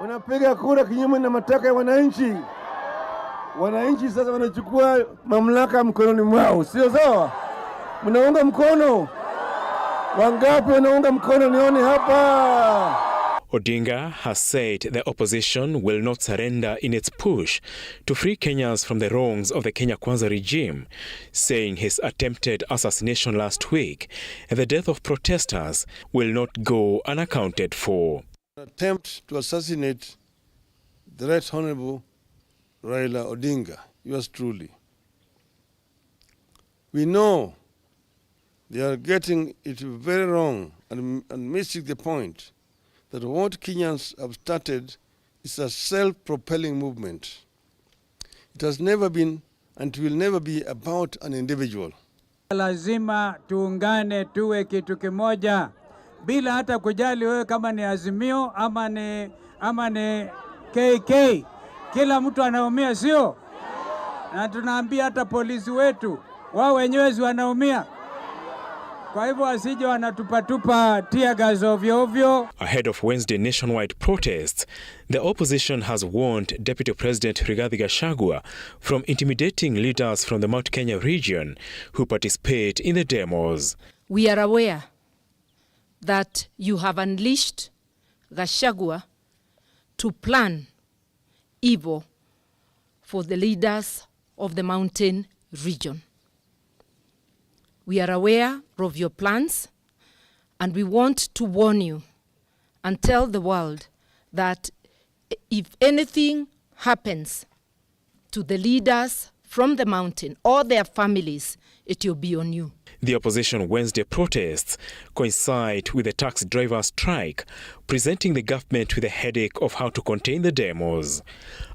wanapiga kura kinyume na matakwa ya wananchi. Wananchi sasa wanachukua mamlaka mkononi mwao, sio sawa? Mnaunga mkono? Wangapi wanaunga mkono? Nione hapa. Odinga has said the opposition will not surrender in its push to free Kenyans from the wrongs of the Kenya Kwanza regime, saying his attempted assassination last week and the death of protesters will not go unaccounted for. An attempt to assassinate the Right Honorable Raila Odinga, yours truly. We know they are getting it very wrong and missing the point that what Kenyans have started is a self-propelling movement. It has never been and will never be about an individual. Lazima tuungane tuwe kitu kimoja bila hata kujali wewe kama ni Azimio ama ni KK. Kila mtu anaumia, sio? Na tunaambia hata polisi wetu wao wenyewe wanaumia. Kwa hivyo asije wanatupatupa tear gas ovyo ovyo. Ahead of Wednesday nationwide protests, the opposition has warned Deputy President Rigathi Gachagua from intimidating leaders from the Mount Kenya region who participate in the demos. We are aware that you have unleashed Gachagua to plan evil for the leaders of the mountain region. We are aware of your plans, and we want to warn you and tell the world that if anything happens to the leaders from the mountain or their families, it will be on you. The opposition Wednesday protests coincide with the taxi driver strike, presenting the government with a headache of how to contain the demos.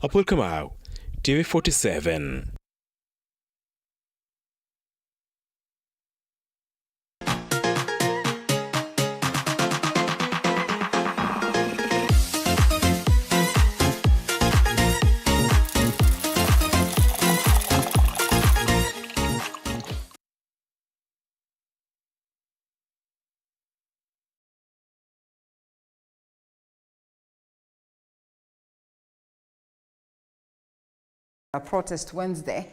Apol Kamau, TV47. A protest Wednesday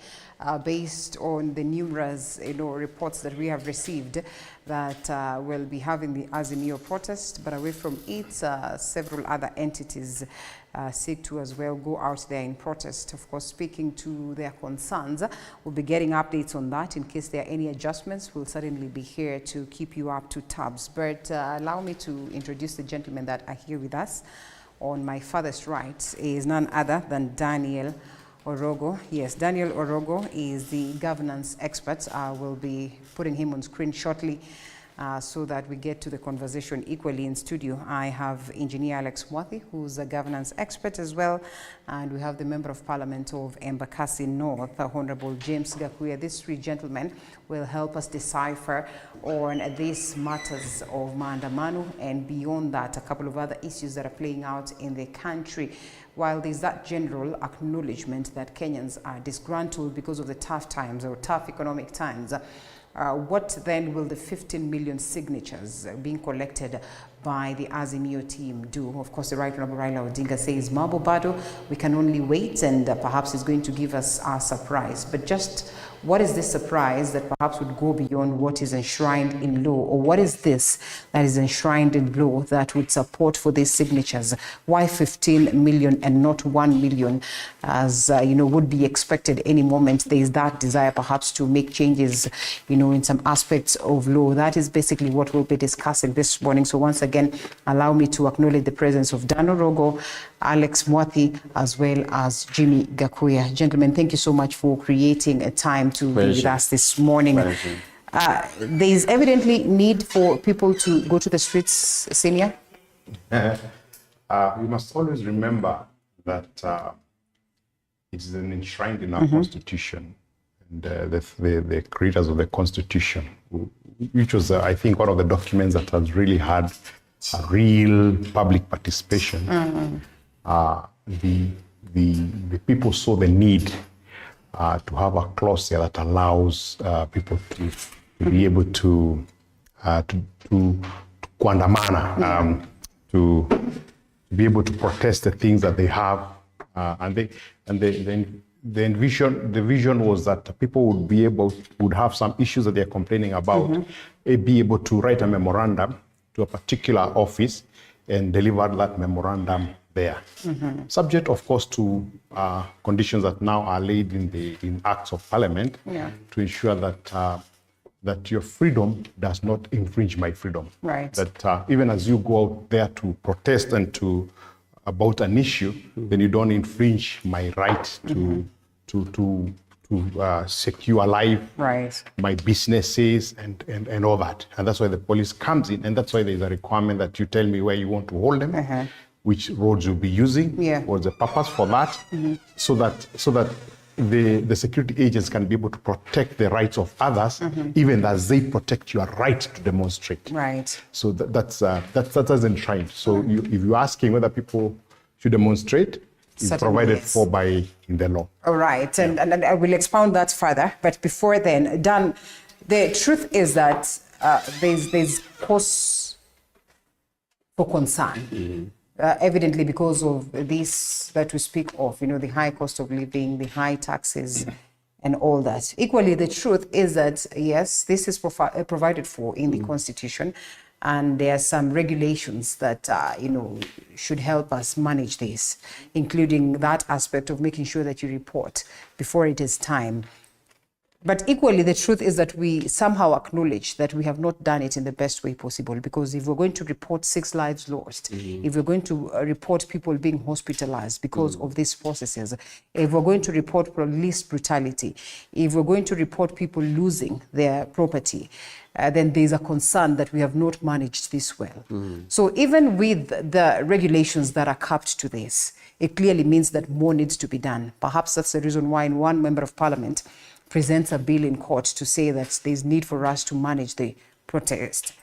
based on the numerous reports that we have received that will be having the Azimio protest, but away from it, several other entities seek to as well go out there in protest. Of course, speaking to their concerns, we'll be getting updates on that. In case there are any adjustments, we'll certainly be here to keep you up to tabs. But allow me to introduce the gentlemen that are here with us. On my farthest right is none other than Daniel Orogo. Yes, Daniel Orogo is the governance expert. We'll be putting him on screen shortly. so that we get to the conversation equally in studio. I have Engineer Alex Mwathi, who's a governance expert as well, and we have the Member of Parliament of Embakasi North, Honorable James Gakuya. These three gentlemen will help us decipher on these matters of maandamano and beyond that, a couple of other issues that are playing out in the country. While there's that general acknowledgement that Kenyans are disgruntled because of the tough times or tough economic times, what then will the 15 million signatures being collected by the Azimio team do? Of course, the Right Honorable Raila Odinga says, Mambo Bado, we can only wait, and perhaps he's going to give us a surprise. But just what is this surprise that perhaps would go beyond what is enshrined in law? Or what is this that is enshrined in law that would support for these signatures? Why 15 million and not 1 million, as would be expected any moment? There is that desire perhaps to make changes, in some aspects of law. That is basically what we'll be discussing this morning. So once again, allow me to acknowledge the presence of Dan Orogo, Alex Mwathi, as well as Jimmy Gakuya. Gentlemen, thank you so much for creating a time to be with us this morning. There is evidently need for people to go to the streets, Senior. We must always remember that it is enshrined in our Constitution, and the creators of the Constitution, which was, I think, one of the documents that has really had a real public participation. The people saw the need to have a clause here that allows people to be able to kuandamana, to be able to protest the things that they have, the vision was that people would have some issues that they're complaining about, be able to write a memorandum to a particular office and deliver that memorandum there. Subject, of course, to conditions that now are laid in Acts of Parliament to ensure that your freedom does not infringe my freedom. Right. That even as you go out there to protest and about an issue, then you don't infringe my right to secure life, my businesses, and all that. And that's why the police comes in, and that's why there's a requirement that you tell me where you want to hold them, which roads you'll be using, what's the purpose for that, so that the security agents can be able to protect the rights of others, even as they protect your right to demonstrate. Right. So that's enshrined. So if you're asking whether people should demonstrate, it's provided for in the law. All right, and I will expound that further. But before then, Dan, the truth is that there's cause for concern. Evidently because of this that we speak of, the high cost of living, the high taxes, and all that. Equally, the truth is that, yes, this is provided for in the Constitution, and there are some regulations that, should help us manage this, including that aspect of making sure that you report before it is time. But equally, the truth is that we somehow acknowledge that we have not done it in the best way possible, because if we're going to report 6 lives lost, if we're going to report people being hospitalized because of these processes, if we're going to report police brutality, if we're going to report people losing their property, then there's a concern that we have not managed this well. So even with the regulations that are capped to this, it clearly means that more needs to be done. Perhaps that's the reason why one member of parliament presents a bill in court to say that there's need for us to manage the protest.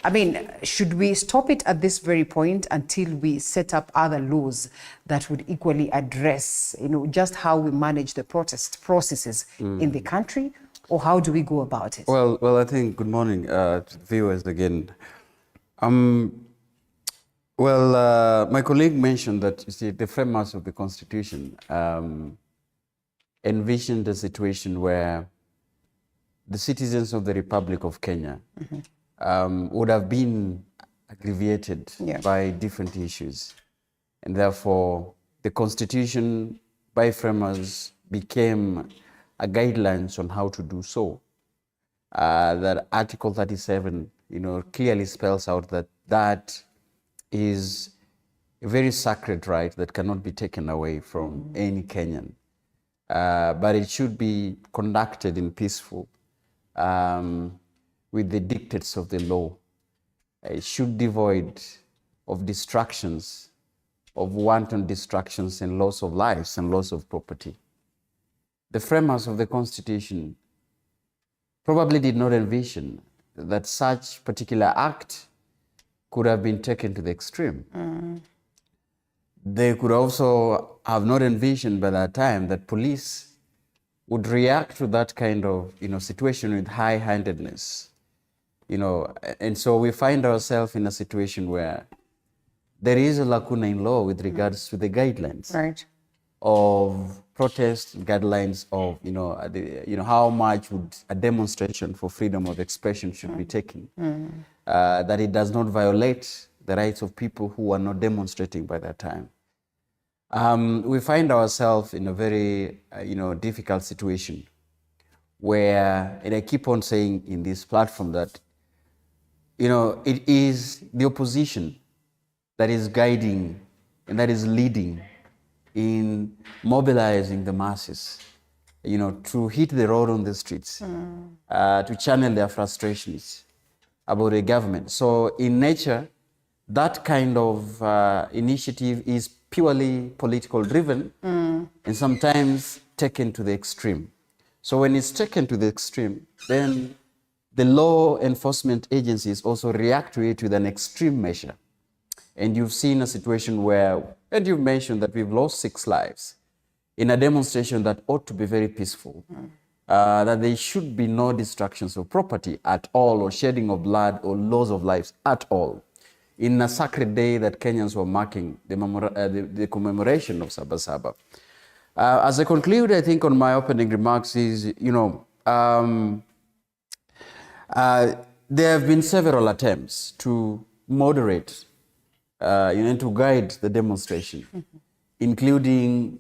I mean, should we stop it at this very point until we set up other laws that would equally address, just how we manage the protest processes in the country, or how do we go about it? Well, I think, good morning to the viewers again. My colleague mentioned that, you see, the framers of the Constitution envisioned a situation where the citizens of the Republic of Kenya would have been aggravated by different issues. And therefore, the Constitution by framers became a guidelines on how to do so. That Article 37, clearly spells out that is a very sacred right that cannot be taken away from any Kenyan. But it should be conducted in peaceful with the dictates of the law. It should be devoid of distractions, of wanton distractions and loss of lives and loss of property. The framers of the Constitution probably did not envision that such particular act could have been taken to the extreme. They could also have not envisioned by that time that police would react to that kind of situation with high-handedness. And so we find ourselves in a situation where there is a lacuna in law with regards to the guidelines of protest, guidelines of how much would a demonstration for freedom of expression should be taken, that it does not violate the rights of people who are not demonstrating by that time. We find ourselves in a very difficult situation where, and I keep on saying in this platform that it is the opposition that is guiding and that is leading in mobilizing the masses, to hit the road on the streets, to channel their frustrations about the government. So in nature, that kind of initiative is purely political driven and sometimes taken to the extreme. So when it's taken to the extreme, then the law enforcement agencies also react to it with an extreme measure. And you've seen a situation where, and you've mentioned that we've lost 6 lives in a demonstration that ought to be very peaceful, that there should be no destructions of property at all, or shedding of blood or loss of lives at all. In a sacred day that Kenyans were marking, the commemoration of Sabasaba. As I conclude, I think on my opening remarks is, there have been several attempts to moderate and to guide the demonstration, including,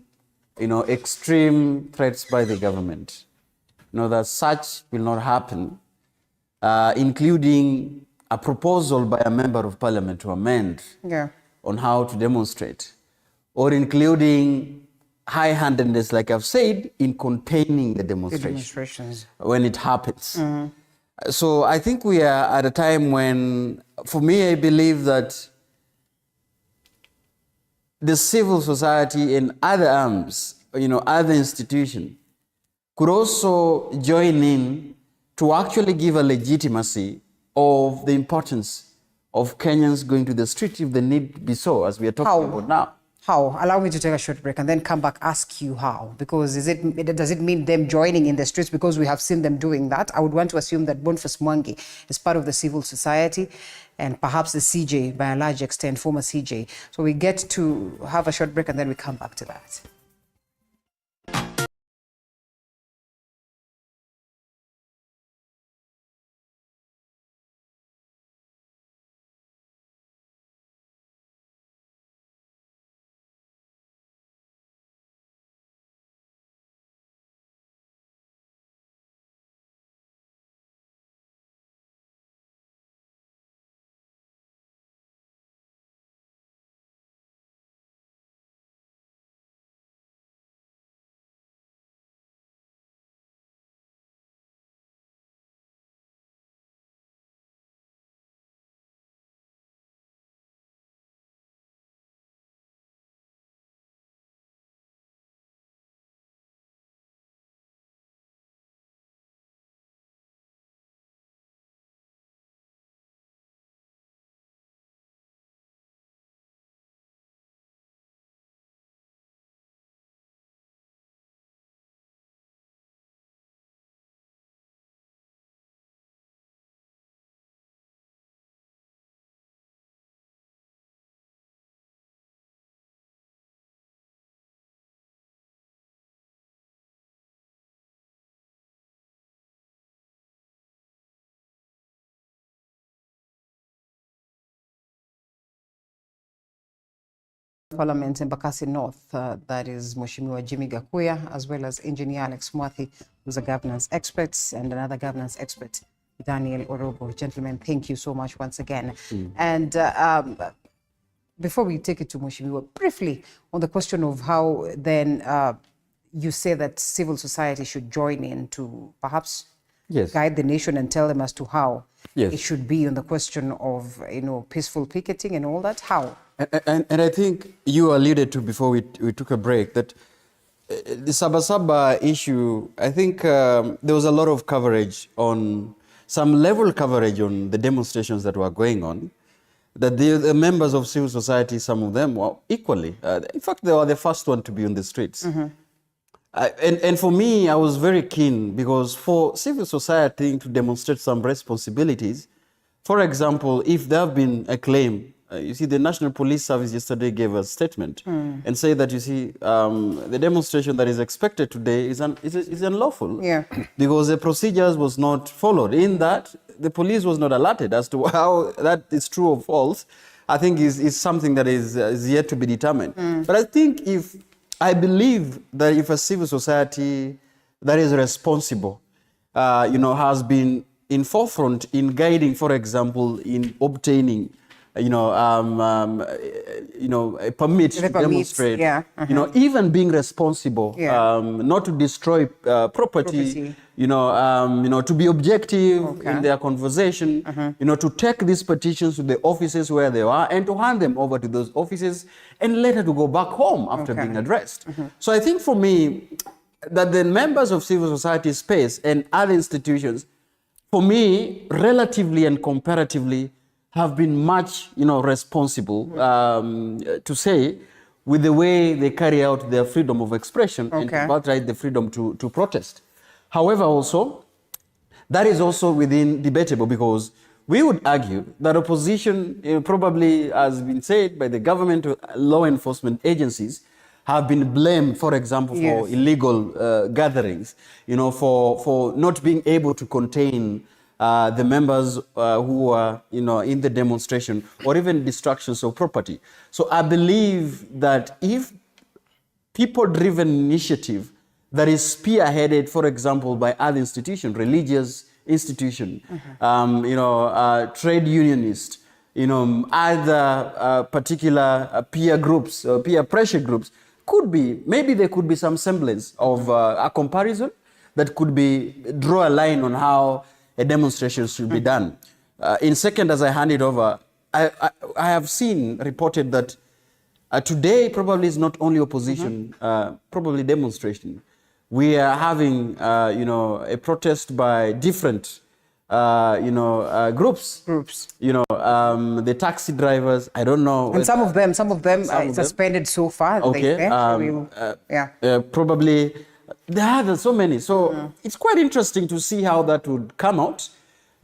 extreme threats by the government, that such will not happen, including a proposal by a member of parliament to amend on how to demonstrate, or including high-handedness, like I've said, in containing the demonstrations when it happens. So I think we are at a time when, for me, I believe that the civil society and other arms, other institutions, could also join in to actually give a legitimacy of the importance of Kenyans going to the street if the need be so, as we are talking about now. How? Allow me to take a short break and then come back, ask you how. Because does it mean them joining in the streets? Because we have seen them doing that. I would want to assume that Boniface Mwangi is part of the civil society and perhaps the CJ, by a large extent, former CJ. So we get to have a short break and then we come back to that. Parliament in Bakassi North, that is Mheshimiwa Jimmy Gakuya, as well as Engineer Alex Mwathi, who's a governance expert, and another governance expert, Daniel Orobo. Gentlemen, thank you so much once again. And before we take it to Mheshimiwa, briefly on the question of how then you say that civil society should join in to perhaps guide the nation and tell them as to how Yes. it should be on the question of, peaceful picketing and all that? How? And I think you alluded to before we took a break that the Sabasaba issue, I think there was a lot of coverage on, some level coverage on the demonstrations that were going on, that the members of civil society, some of them were equally, in fact, they were the first one to be on the streets. And for me, I was very keen because for civil society to demonstrate some responsibilities, for example, if there have been a claim, you see, the National Police Service yesterday gave a statement and say that, you see, the demonstration that is expected today is unlawful because the procedures was not followed. In that, the police was not alerted as to how that is true or false. I think is something that is yet to be determined. But I believe that if a civil society that is responsible, has been in forefront in guiding, for example, in obtaining a permit to demonstrate, even being responsible, not to destroy property, to be objective in their conversation, to take these petitions to the offices where they are and to hand them over to those offices and later to go back home after being addressed. So I think for me, that the members of civil society space and other institutions, for me, relatively and comparatively, have been much, responsible, to say, with the way they carry out their freedom of expression and outright the freedom to protest. However, also, that is also within debatable because we would argue that opposition, probably has been said by the government, law enforcement agencies, have been blamed, for example, for illegal gatherings, for not being able to contain the members who are, in the demonstration, or even destructions of property. So I believe that if people-driven initiative that is spearheaded, for example, by other institutions, religious institutions, trade unionists, other particular peer groups, peer pressure groups, maybe there could be some semblance of a comparison that could draw a line on how a demonstration should be done. In second, as I hand it over, I have seen reported that today probably is not only opposition, probably demonstration. We are having, a protest by different, groups. The taxi drivers, I don't know. And some of them suspended so far. Okay. Probably. There are so many. So it's quite interesting to see how that would come out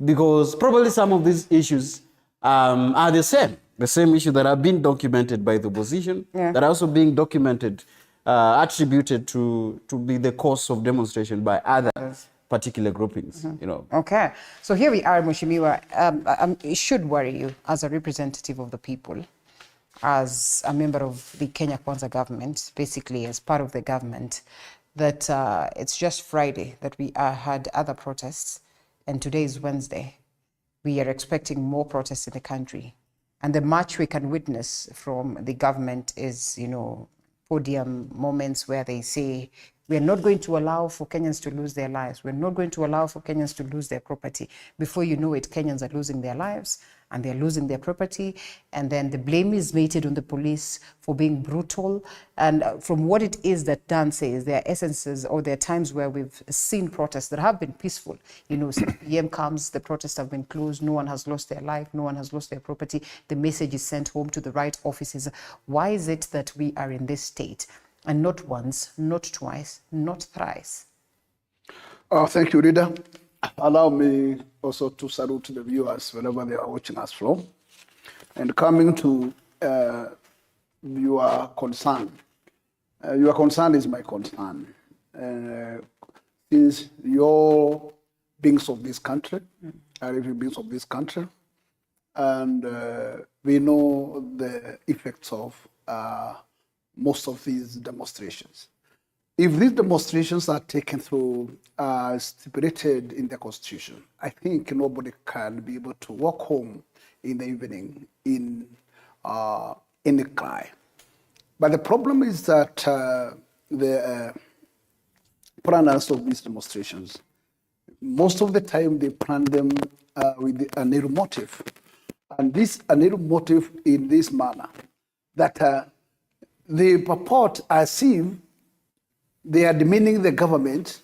because probably some of these issues are the same issues that have been documented by the opposition, that are also being documented, attributed to be the cause of demonstration by other particular groupings. Okay. So here we are, Mheshimiwa. It should worry you as a representative of the people, as a member of the Kenya Kwanza government, basically as part of the government, that it's just Friday that we had other protests, and today is Wednesday. We are expecting more protests in the country. And the much we can witness from the government is, podium moments where they say, we are not going to allow for Kenyans to lose their lives. We're not going to allow for Kenyans to lose their property. Before you know it, Kenyans are losing their lives and they're losing their property. And then the blame is meted on the police for being brutal. And from what it is that Dan says, there are essences or there are times where we've seen protests that have been peaceful. 6 p.m. comes, the protests have been closed. No one has lost their life. No one has lost their property. The message is sent home to the right offices. Why is it that we are in this state? And not once, not twice, not thrice. Thank you, Rita. Allow me also to salute the viewers wherever they are watching us from. And coming to your concern is my concern. Since you're beings of this country, are even beings of this country, and we know the effects of most of these demonstrations. If these demonstrations are taken through stipulated in the Constitution, I think nobody can be able to walk home in the evening in a cry. But the problem is that the planners of these demonstrations most of the time they plan them with a narrow motive. And this a narrow motive in this manner, that they purport as if they are demeaning the government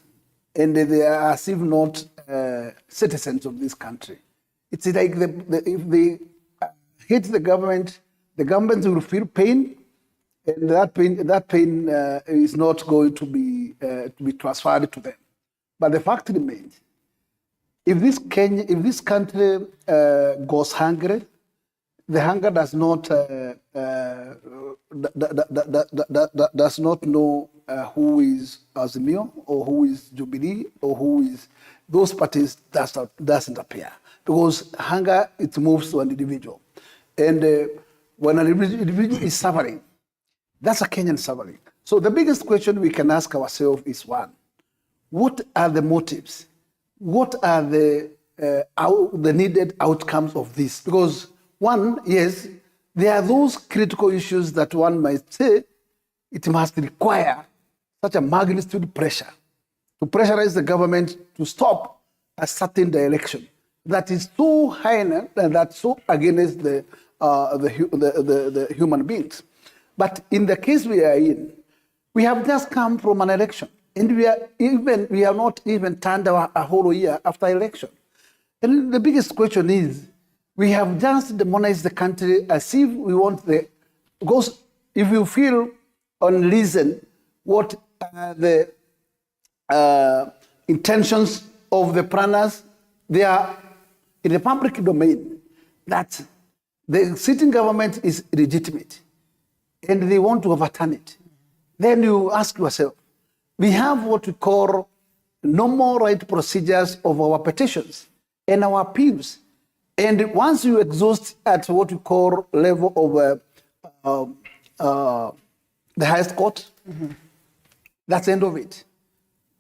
and they are as if not citizens of this country. It's like if they hit the government will feel pain, and that pain is not going to be transferred to them. But the fact remains, if this country goes hungry, the hunger does not know who is Azimio or who is Jubilee or who is those parties doesn't appear, because hunger, it moves to an individual, and when an individual is suffering, that's a Kenyan suffering. So the biggest question we can ask ourselves is one: what are the motives? What are the needed outcomes of this? Because one, yes, there are those critical issues that one might say it must require such a magnitude pressure to pressurize the government to stop a certain direction that is so high and that's so against the human beings. But in the case we are in, we have just come from an election, and we have not even turned a whole year after election. And the biggest question is, we have just demonized the country as if we want because if you feel on reason what the intentions of the planners, they are in the public domain, that the sitting government is illegitimate and they want to overturn it. Then you ask yourself, we have what we call normal right procedures of our petitions and our appeals. And once you exhaust at what we call level of the highest court, that's the end of it.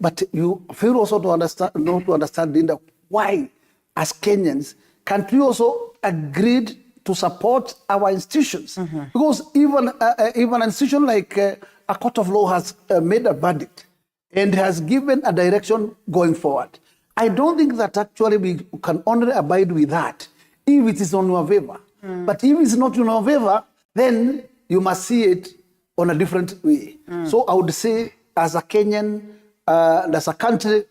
But you fail also to understand, Linda, why, as Kenyans, can't we also agree to support our institutions? Because even an institution like a court of law has made a verdict and has given a direction going forward. I don't think that actually we can only abide with that if it is on your favor. But if it's not in your favor, then you must see it on a different way. So I would say, as a Kenyan, as a country,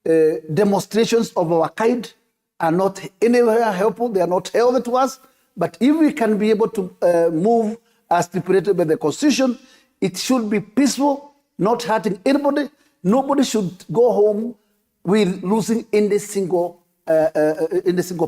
demonstrations of our kind are not anywhere helpful. They are not healthy to us. But if we can be able to move as stipulated by the Constitution, it should be peaceful, not hurting anybody. Nobody should go home with losing in the single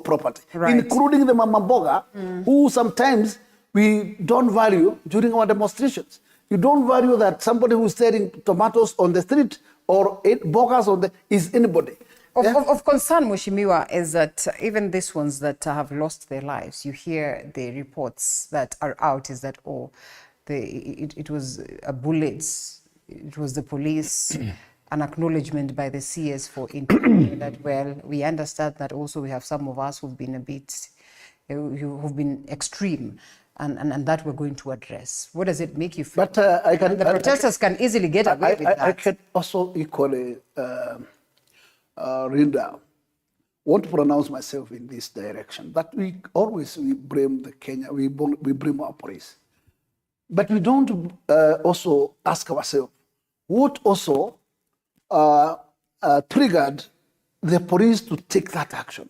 property, including the mama mboga, who sometimes we don't value during our demonstrations. You don't value that somebody who's selling tomatoes on the street or bogas is anybody. Of concern, Mheshimiwa, is that even these ones that have lost their lives, you hear the reports that are out is that, it was bullets, it was the police, an acknowledgement by the CS for interviewing that. Well, we understand that also we have some of us who've been who've been extreme, and that we're going to address. What does it make you feel? But the protesters can easily get away with that. I can also equally, Rinda, want to pronounce myself in this direction. That we blame the Kenya, we blame our police. But we don't also ask ourselves, what also triggered the police to take that action?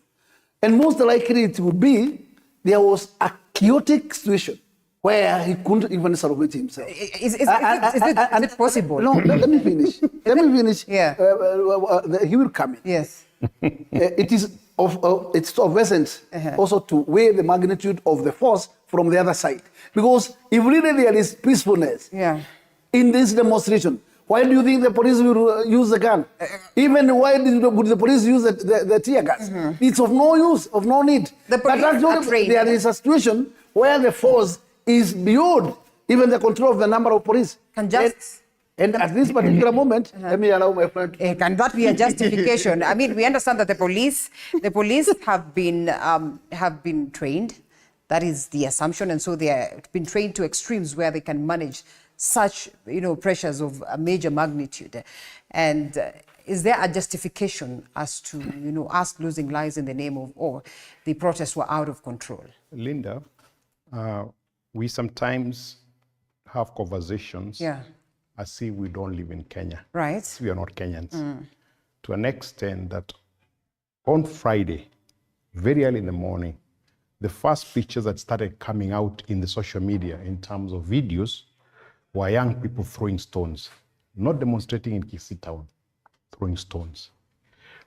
And most likely it would be there was a chaotic situation where he couldn't even salvage himself. Is it possible? No, let me finish. Yeah. He will come in. Yes. It's of essence also to weigh the magnitude of the force from the other side. Because if really there is peacefulness in this demonstration, why do you think the police will use the gun? Even why would the police use the tear gas? It's of no use, of no need. But actually, there is a situation where the force is beyond even the control of the number of police. And at this particular moment, let me allow my friend. Can that be a justification? I mean, we understand that the police have been trained. That is the assumption, and so they have been trained to extremes where they can manage such, pressures of a major magnitude. And Is there a justification as to, us losing lives in the name of, the protests were out of control? Linda, we sometimes have conversations as if we don't live in Kenya. Right. We are not Kenyans. To an extent that on Friday, very early in the morning, the first pictures that started coming out in the social media in terms of videos were young people throwing stones, not demonstrating in Kisii town, throwing stones.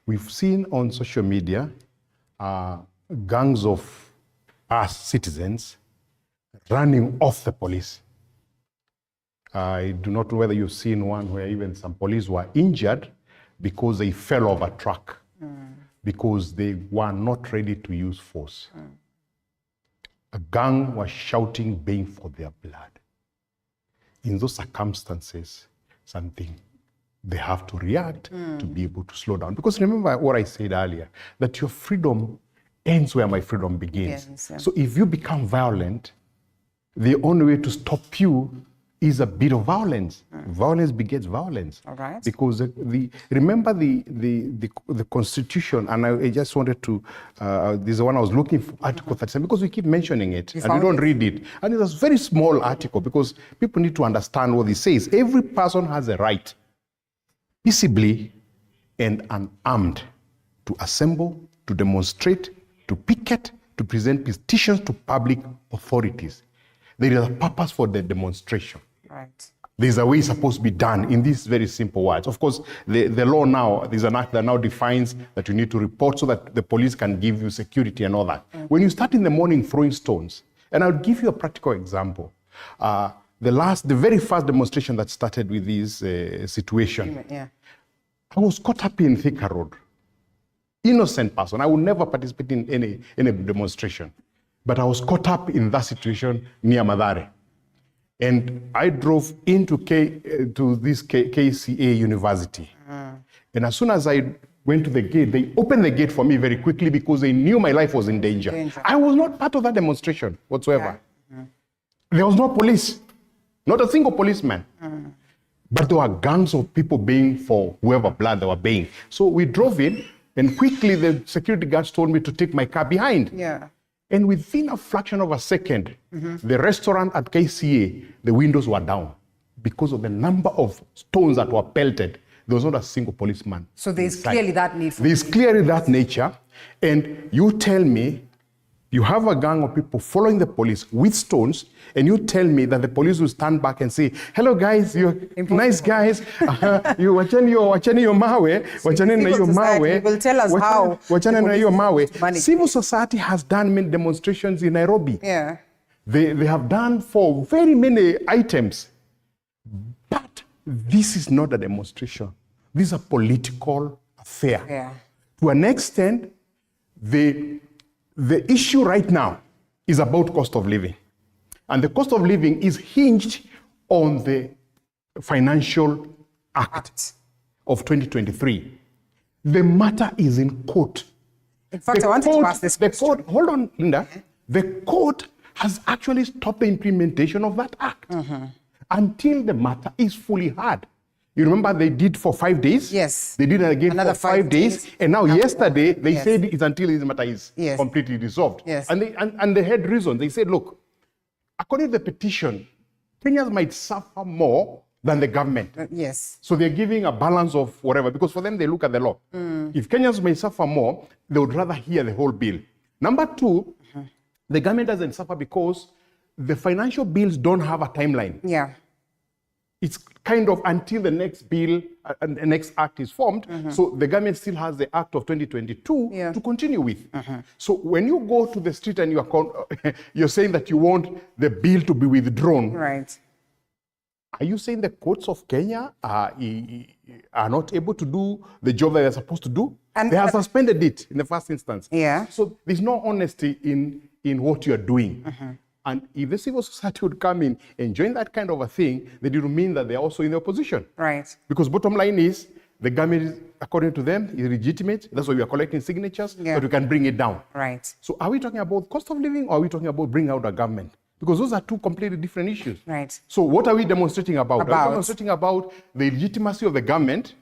We've seen on social media gangs of us citizens running off the police. I do not know whether you've seen one where even some police were injured because they fell off a truck because they were not ready to use force. A gang was shouting, baying for their blood. In those circumstances, they have to react to be able to slow down. Because remember what I said earlier, that your freedom ends where my freedom begins. Yes. So if you become violent, the only way to stop you is a bit of violence. Violence begets violence. All right. Because remember the Constitution, and I just wanted to, this is the one I was looking for, Article 37, because we keep mentioning it, and we don't read it. And it's a very small article, because people need to understand what it says. Every person has a right, peaceably and unarmed, to assemble, to demonstrate, to picket, to present petitions to public authorities. There is a purpose for the demonstration. Right. There's a way it's supposed to be done in these very simple words. Of course, the law now, there's an act that now defines that you need to report so that the police can give you security and all that. When you start in the morning throwing stones, and I'll give you a practical example. The very first demonstration that started with this situation, I was caught up in Thika Road. Innocent person. I would never participate in any demonstration. But I was caught up in that situation near Mathare. And I drove into this KCA University. And as soon as I went to the gate, they opened the gate for me very quickly because they knew my life was in danger. I was not part of that demonstration whatsoever. There was no police, not a single policeman. But there were gangs of people baying for whoever blood they were baying. So we drove in, and quickly the security guards told me to take my car behind. And within a fraction of a second, the restaurant at KCA, the windows were down because of the number of stones that were pelted. There was not a single policeman. So there's clearly that need for There's clearly that nature. And you tell me, you have a gang of people following the police with stones, and you tell me that the police will stand back and say, hello guys, you're nice guys. You wachani yo mawe, wachani na yo mawe. Will tell us how. Wachani na yo mawe. Civil society has done many demonstrations in Nairobi. They have done for very many items. But this is not a demonstration. This is a political affair. To an extent, the issue right now is about cost of living. And the cost of living is hinged on the Financial Act of 2023. The matter is in court. In fact, I wanted to ask this question. Hold on, Linda. The court has actually stopped the implementation of that act until the matter is fully heard. You remember they did for 5 days? Yes. They did it again for 5 days. And now yesterday, they said it's until this matter is completely resolved. And they had reason. They said, look, according to the petition, Kenyans might suffer more than the government. So they're giving a balance of whatever, because for them, they look at the law. If Kenyans may suffer more, they would rather hear the whole bill. Number two, the government doesn't suffer because the financial bills don't have a timeline. It's kind of until the next bill, the next act is formed. So the government still has the Act of 2022 to continue with. So when you go to the street and you're saying that you want the bill to be withdrawn, are you saying the courts of Kenya are not able to do the job that they're supposed to do? They have suspended it in the first instance. So there's no honesty in what you're doing. And if the civil society would come in and join that kind of a thing, then it would mean that they're also in the opposition. Because bottom line is, the government, is, according to them, is legitimate. That's why we are collecting signatures, so we can bring it down. So are we talking about cost of living, or are we talking about bringing out a government? Because those are two completely different issues. So what are we demonstrating about? Are we demonstrating about the legitimacy of the government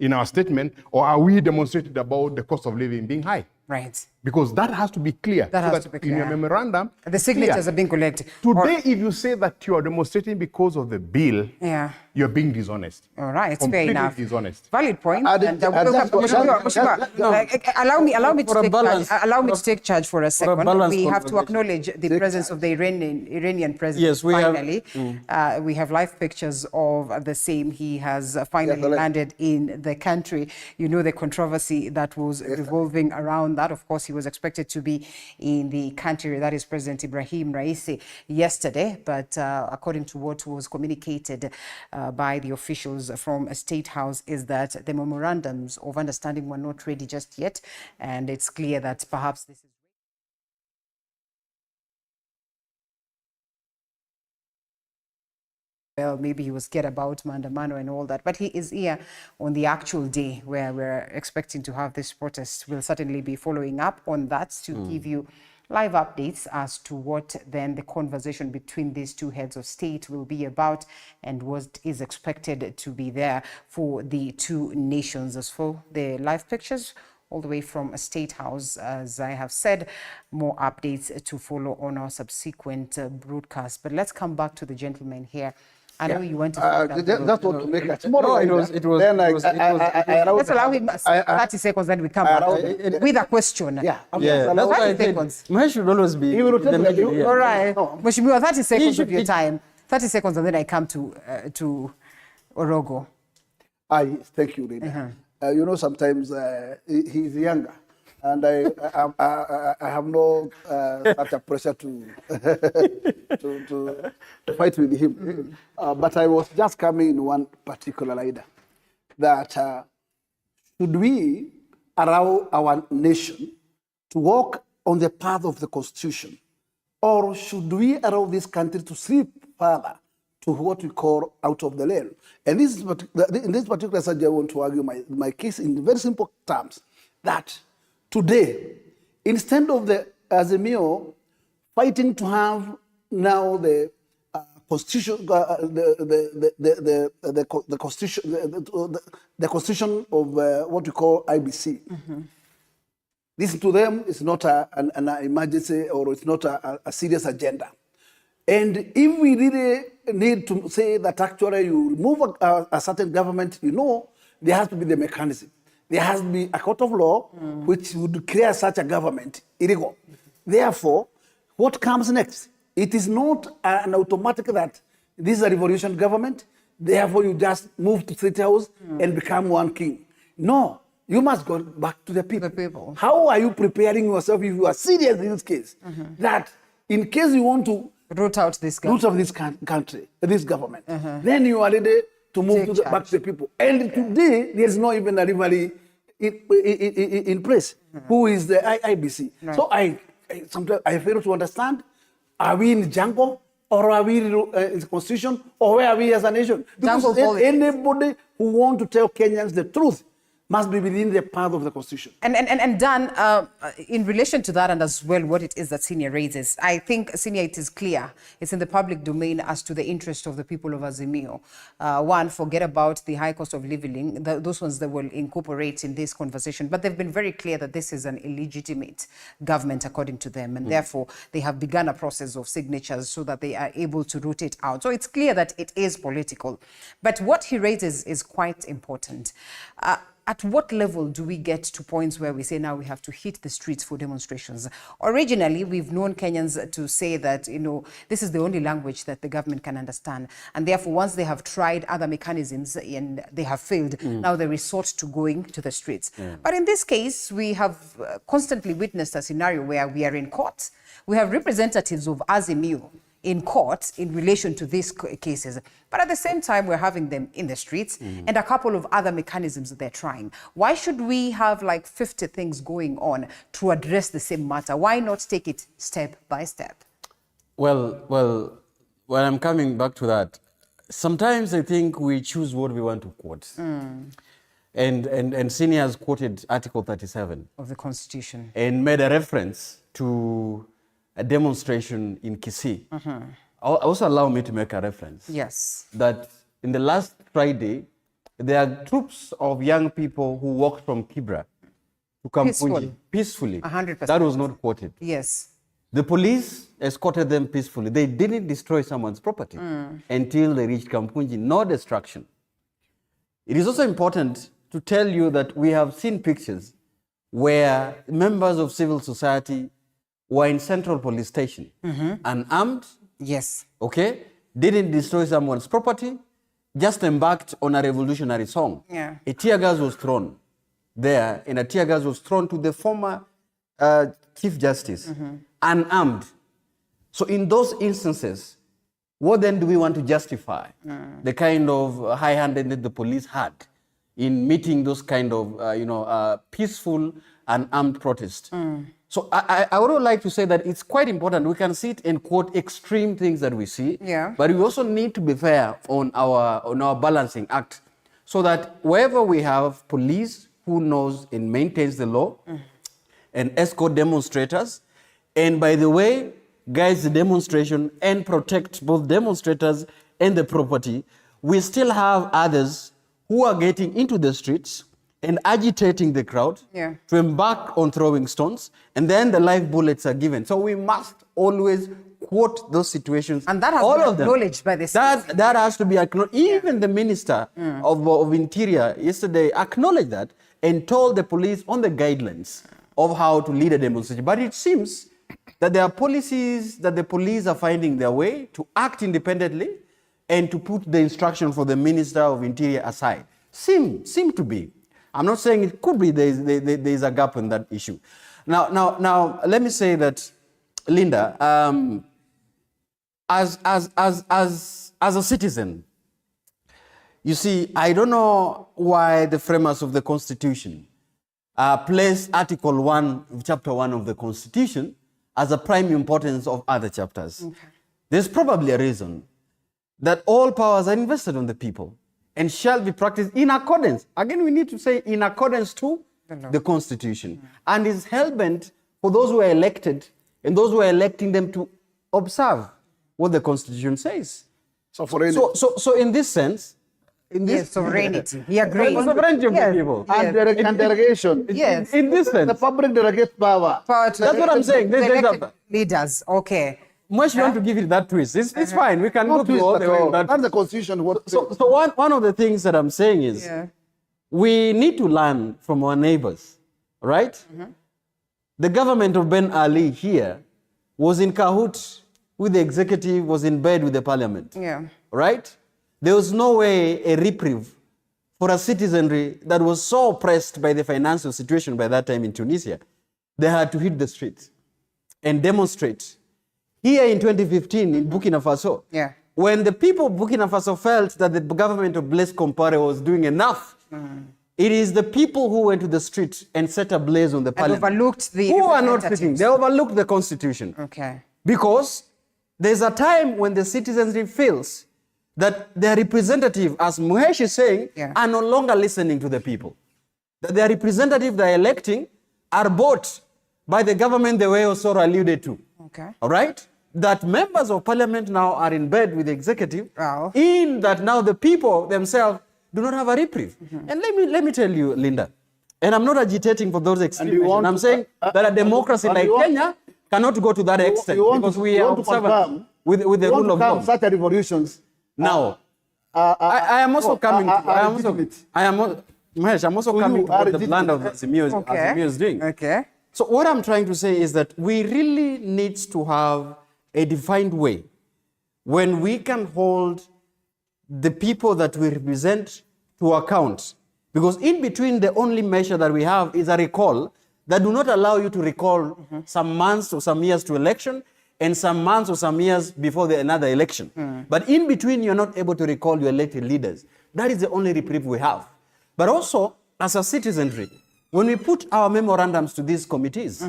in our statement, or are we demonstrating about the cost of living being high? Right. Because that has to be clear. That has to be clear. In your memorandum, the signatures are being collected. Today, if you say that you are demonstrating because of the bill, you're being dishonest. All right, it's fair Completely enough. dishonest. Valid point. Allow me to take charge for a second. We have to acknowledge the presence of the Iranian president. Yes, we finally. We have live pictures of the same. He has finally landed in the country. You know the controversy that was revolving around that. Of course, he was expected to be in the country, that is President Ibrahim Raisi, yesterday. But according to what was communicated by the officials from a State House, is that the memorandums of understanding were not ready just yet. And it's clear that perhaps this is well, maybe he was scared about Maandamano and all that, but he is here on the actual day where we're expecting to have this protest. We'll certainly be following up on that to give you live updates as to what then the conversation between these two heads of state will be about and what is expected to be there for the two nations. As for the live pictures, all the way from a State House, as I have said, more updates to follow on our subsequent broadcast. But let's come back to the gentleman here. I know you want to. That's what to make it. Tomorrow, it was. Let's allow him 30 seconds, then we come back with a question. That's why I think Mahesh should always be. All right, Mheshimiwa, 30 seconds of your time. 30 seconds, and then I come to Orogo. Thank you, Rita. You know, sometimes he's younger, and I have no such a pressure to fight with him. But I was just coming in one particular idea, that should we allow our nation to walk on the path of the Constitution, or should we allow this country to slip further to what we call out of the lane? And in this particular subject, I want to argue my case in very simple terms, that today, instead of the Azimio fighting to have now the constitution, the constitution of what we call IBC. This to them is not an emergency, or it's not a serious agenda. And if we really need to say that actually you remove a certain government, you know, there has to be the mechanism. There has to be a court of law which would create such a government illegal. Therefore, what comes next? It is not an automatic that this is a revolution government, therefore you just move to State House and become one king. No, you must go back to the people. How are you preparing yourself, if you are serious in this case, that in case you want to root out this country, this government, then you are ready to move back to the people. And today, there is not even a rivalry in place. Who is the IBC? Right. So sometimes I fail to understand, are we in the jungle, or are we in the constitution, or where are we as a nation? Because anybody who wants to tell Kenyans the truth must be within the path of the Constitution. And Dan, in relation to that, and as well what it is that Senior raises, I think, Senior, it is clear, it's in the public domain as to the interest of the people of Azimio. One, forget about the high cost of living, those ones that will incorporate in this conversation, but they've been very clear that this is an illegitimate government according to them, and therefore they have begun a process of signatures so that they are able to root it out. So it's clear that it is political. But what he raises is quite important. At what level do we get to points where we say now we have to hit the streets for demonstrations? Originally, we've known Kenyans to say that, you know, this is the only language that the government can understand. And therefore, once they have tried other mechanisms and they have failed, now they resort to going to the streets. But in this case, we have constantly witnessed a scenario where we are in court. We have representatives of Azimio in court in relation to these cases. But at the same time, we're having them in the streets and a couple of other mechanisms that they're trying. Why should we have like 50 things going on to address the same matter? Why not take it step by step? Well, when I'm coming back to that, sometimes I think we choose what we want to quote. And Senior has quoted Article 37 of the Constitution and made a reference to a demonstration in Kisii. Also allow me to make a reference. Yes. That in the last Friday, there are troops of young people who walked from Kibra to Kampunji peacefully. 100%. That was not quoted. Yes. The police escorted them peacefully. They didn't destroy someone's property until they reached Kampunji. No destruction. It is also important to tell you that we have seen pictures where members of civil society were in Central Police Station, unarmed. Yes. Okay? Didn't destroy someone's property, just embarked on a revolutionary song. Yeah. A tear gas was thrown there, and a tear gas was thrown to the former Chief Justice, unarmed. So in those instances, what then do we want to justify? The kind of high-handedness the police had in meeting those kind of, peaceful and armed protests. So I would like to say that it's quite important. We can sit and quote extreme things that we see, but we also need to be fair on our balancing act, so that wherever we have police who knows and maintains the law and escort demonstrators, and by the way, guides the demonstration and protect both demonstrators and the property, we still have others who are getting into the streets and agitating the crowd to embark on throwing stones, and then the live bullets are given. So we must always quote those situations. And that has all been of them. acknowledged by the state. That has to be acknowledged. Even the Minister of Interior yesterday acknowledged that and told the police on the guidelines of how to lead a demonstration. But it seems that there are policies that the police are finding their way to act independently and to put the instruction for the Minister of Interior aside. Seem to be. I'm not saying it could be there is a gap in that issue. Now, let me say that, Linda, as a citizen, you see, I don't know why the framers of the Constitution placed Article 1, Chapter 1 of the Constitution as a prime importance of other chapters. Okay. There's probably a reason that all powers are invested on the people and shall be practiced in accordance. Again, we need to say in accordance to the Constitution. And is hell-bent for those who are elected and those who are electing them to observe what the Constitution says. So in this sense, sovereignty. He agrees. Sovereignty of the people. And delegation. Yes. In this sense. The public delegates power. That's what I'm saying. Leaders. Okay. Much you want to give it that twist. It's fine. We can go through all the way. That's the Constitution. So one of the things that I'm saying is we need to learn from our neighbors, right? The government of Ben Ali here was in cahoot with the executive, was in bed with the parliament. Right? There was no way a reprieve for a citizenry that was so oppressed by the financial situation by that time in Tunisia. They had to hit the streets and demonstrate. Here in 2015 in Burkina Faso, when the people of Burkina Faso felt that the government of Blaise Compaoré was doing enough, it is the people who went to the street and set ablaze on the parliament. And overlooked the who are not sitting. They overlooked the Constitution. Okay. Because there's a time when the citizenry feels that their representative, as Muhesh is saying, are no longer listening to the people. That their representative they're electing are bought by the government the way Osoro alluded to. Okay. All right? That members of parliament now are in bed with the executive, in that now the people themselves do not have a reprieve. And let me tell you, Linda, and I'm not agitating for those extremes. I'm saying that a democracy like Kenya cannot go to that extent because we are observant with the rule of law. Such revolutions. Now, I am also coming to what the plan of Azimio is doing. Okay. So what I'm trying to say is that we really need to have a defined way when we can hold the people that we represent to account. Because in between, the only measure that we have is a recall that do not allow you to recall some months or some years to election and some months or some years before another election. But in between, you're not able to recall your elected leaders. That is the only reprieve we have. But also, as a citizenry, when we put our memorandums to these committees,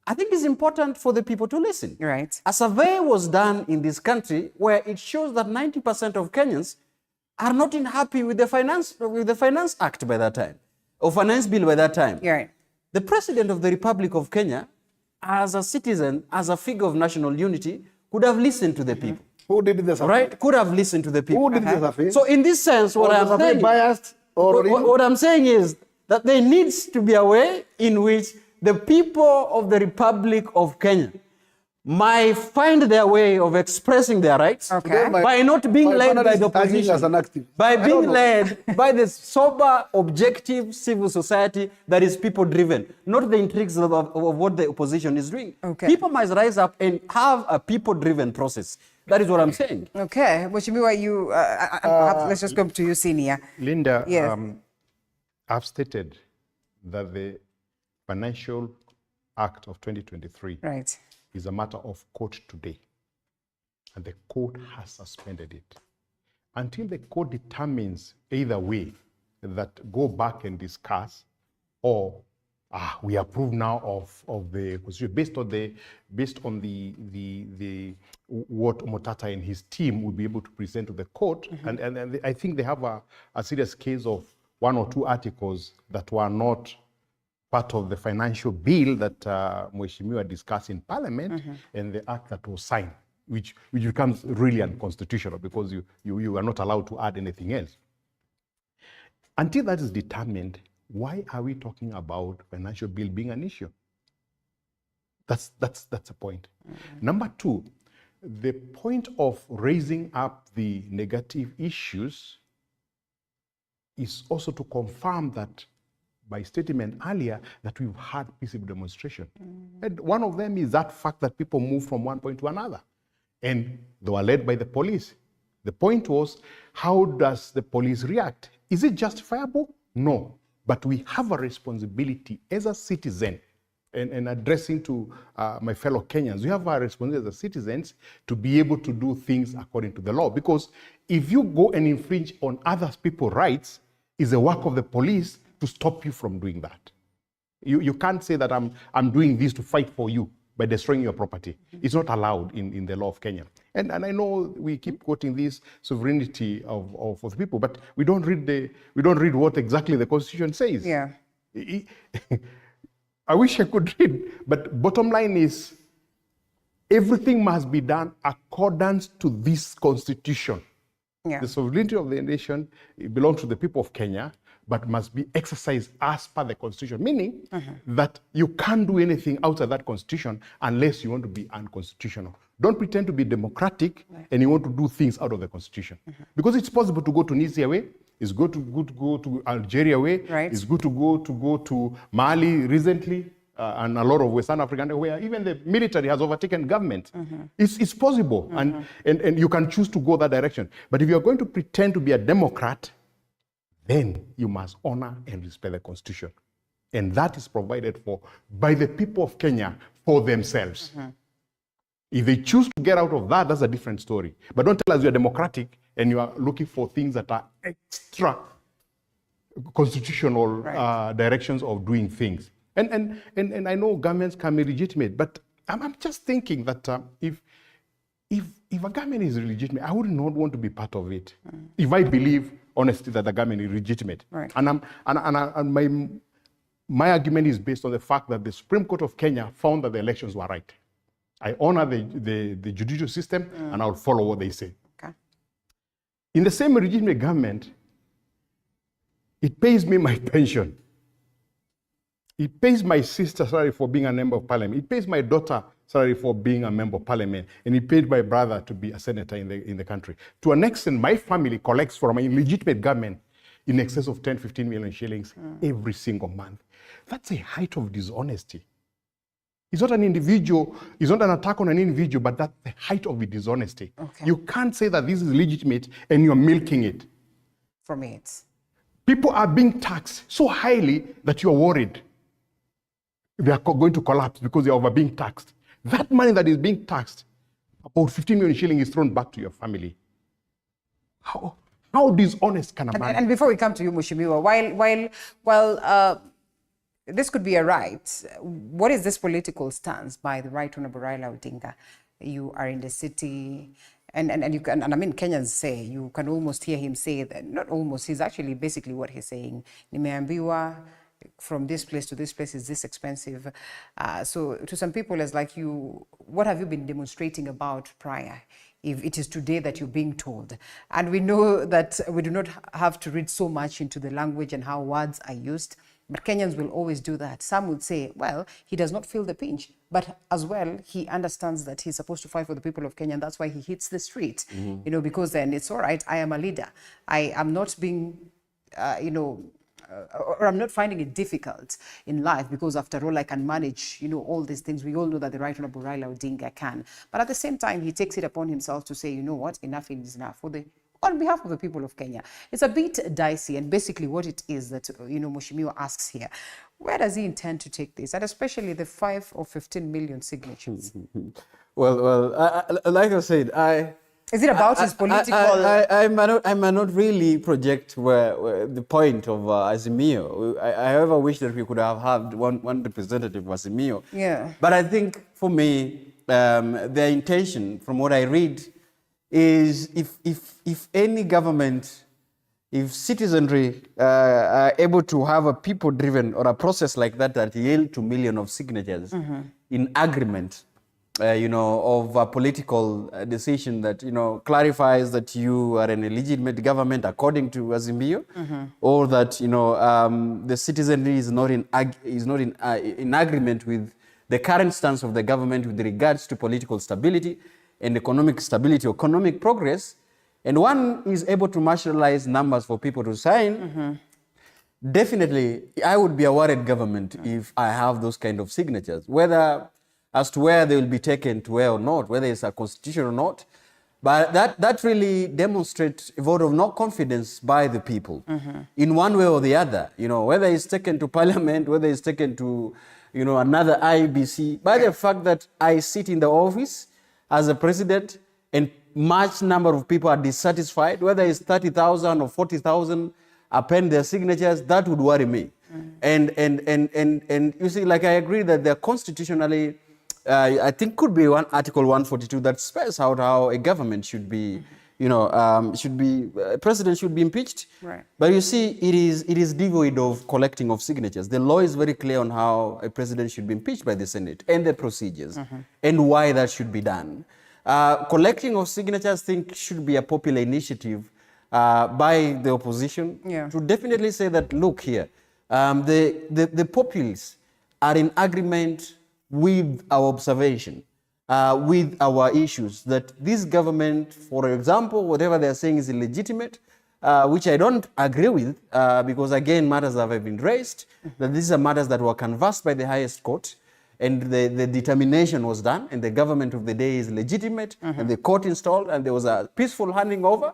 I think it's important for the people to listen. Right. A survey was done in this country where it shows that 90% of Kenyans are not happy with the Finance Act by that time, or Finance Bill by that time. Right. The President of the Republic of Kenya, as a citizen, as a figure of national unity, could have listened to the people. Who did the survey? Right? Could have listened to the people. Who did the survey? So in this sense, what I'm saying, biased or what I'm saying is that there needs to be a way in which the people of the Republic of Kenya might find their way of expressing their rights by not being led by the opposition, by being led by the sober, objective civil society that is people-driven, not the intrigues of what the opposition is doing. People must rise up and have a people-driven process. That is what I'm saying. Okay. Mheshimiwa, let's just go to you, Senior. Linda, yes. I've stated that the Financial Act of 2023 is a matter of court today, and the court has suspended it. Until the court determines either way that go back and discuss, or we approve now of the constitution based on the what Motata and his team will be able to present to the court, and I think they have a serious case of 1 or 2 articles that were not part of the financial bill that Mheshimiwa discussed in Parliament, and the act that was signed, which becomes really unconstitutional because you are not allowed to add anything else. Until that is determined, why are we talking about financial bill being an issue? That's a point. Number 2, the point of raising up the negative issues is also to confirm that by statement earlier that we've had peaceable demonstration. And one of them is that fact that people move from one point to another. And they were led by the police. The point was, how does the police react? Is it justifiable? No. But we have a responsibility as a citizen, and addressing to my fellow Kenyans, we have a responsibility as citizens to be able to do things according to the law. Because if you go and infringe on other people's rights, it's the work of the police to stop you from doing that. You can't say that I'm doing this to fight for you by destroying your property. It's not allowed in the law of Kenya. And I know we keep quoting this sovereignty of the people, but we don't read what exactly the Constitution says. Yeah. I wish I could read, but bottom line is everything must be done accordance to this Constitution. Yeah. The sovereignty of the nation belongs to the people of Kenya, but must be exercised as per the Constitution, meaning that you can't do anything outside that Constitution unless you want to be unconstitutional. Don't pretend to be democratic and you want to do things out of the Constitution. Because it's possible to go to Tunisia way, it's good to go to Algeria way, it's good to go to Mali recently, and a lot of Western African, where even the military has overtaken government. It's possible, and you can choose to go that direction. But if you're going to pretend to be a Democrat, then you must honor and respect the Constitution. And that is provided for by the people of Kenya for themselves. If they choose to get out of that, that's a different story. But don't tell us you're democratic and you are looking for things that are extra constitutional directions of doing things. And I know governments can be legitimate, but I'm just thinking that if a government is legitimate, I would not want to be part of it. If I believe honestly that the government is legitimate. And my argument is based on the fact that the Supreme Court of Kenya found that the elections were right. I honor the judicial system and I'll follow what they say. In the same legitimate government, it pays me my pension. It pays my sister salary for being a member of parliament. It pays my daughter salary for being a member of parliament. And it paid my brother to be a senator in the country. To an extent, my family collects from a legitimate government in excess of 10, 15 million shillings every single month. That's a height of dishonesty. It's not an individual, it's not an attack on an individual, but that's the height of the dishonesty. You can't say that this is legitimate and you're milking it. For me, it's... People are being taxed so highly that you're worried they are going to collapse because they are being taxed. That money that is being taxed, about 15 million shillings, is thrown back to your family. How dishonest can a man? And before we come to you, Mheshimiwa, while this could be a right, what is this political stance by the Right Honorable Raila Odinga? You are in the city, and you can, and I mean, Kenyans say, you can almost hear him say that, not almost, he's actually basically what he's saying. Nimeambiwa, from this place to this place is this expensive. So to some people, it's like, what have you been demonstrating about prior? if it is today that you're being told. And we know that we do not have to read so much into the language and how words are used, but Kenyans will always do that. Some would say, well, he does not feel the pinch, but as well, he understands that he's supposed to fight for the people of Kenya, and that's why he hits the street, you know, because then it's all right, I am a leader. I am not being, or I'm not finding it difficult in life, because after all, I can manage, you know, all these things. We all know that the Right Honorable Raila Odinga can. But at the same time, he takes it upon himself to say, you know what, enough is enough on behalf of the people of Kenya. It's a bit dicey, and basically what it is that, you know, Mheshimiwa asks here, where does he intend to take this? And especially the 5 or 15 million signatures. Well, like I said, is it about his political... I might not really project where the point of Azimio. I however wish that we could have had one representative of Azimio. Yeah. But I think for me, their intention, from what I read, is if any government, if citizenry are able to have a people-driven or a process like that yield to millions of signatures in agreement, of a political decision that, clarifies that you are an illegitimate government according to Azimio, or that, the citizenry is not in agreement with the current stance of the government with regards to political stability and economic stability, economic progress, and one is able to marshalize numbers for people to sign, definitely I would be a worried government if I have those kind of signatures, whether as to where they will be taken to where or not, whether it's a constitution or not. But that really demonstrates a vote of no confidence by the people in one way or the other, whether it's taken to parliament, whether it's taken to, another IBC, by the fact that I sit in the office as a president and much number of people are dissatisfied, whether it's 30,000 or 40,000 append their signatures, that would worry me. And you see, like I agree that they're constitutionally, I think could be one Article 142 that spells out how a government should be, president should be impeached. Right. But you see, it is devoid of collecting of signatures. The law is very clear on how a president should be impeached by the Senate and the procedures and why that should be done. Collecting of signatures, I think, should be a popular initiative by the opposition to definitely say that, look here, the populace are in agreement with our observation, with our issues, that this government, for example, whatever they're saying is illegitimate, which I don't agree with, because again, matters have been raised, that these are matters that were canvassed by the highest court, and the determination was done, and the government of the day is legitimate, and the court installed, and there was a peaceful handing over.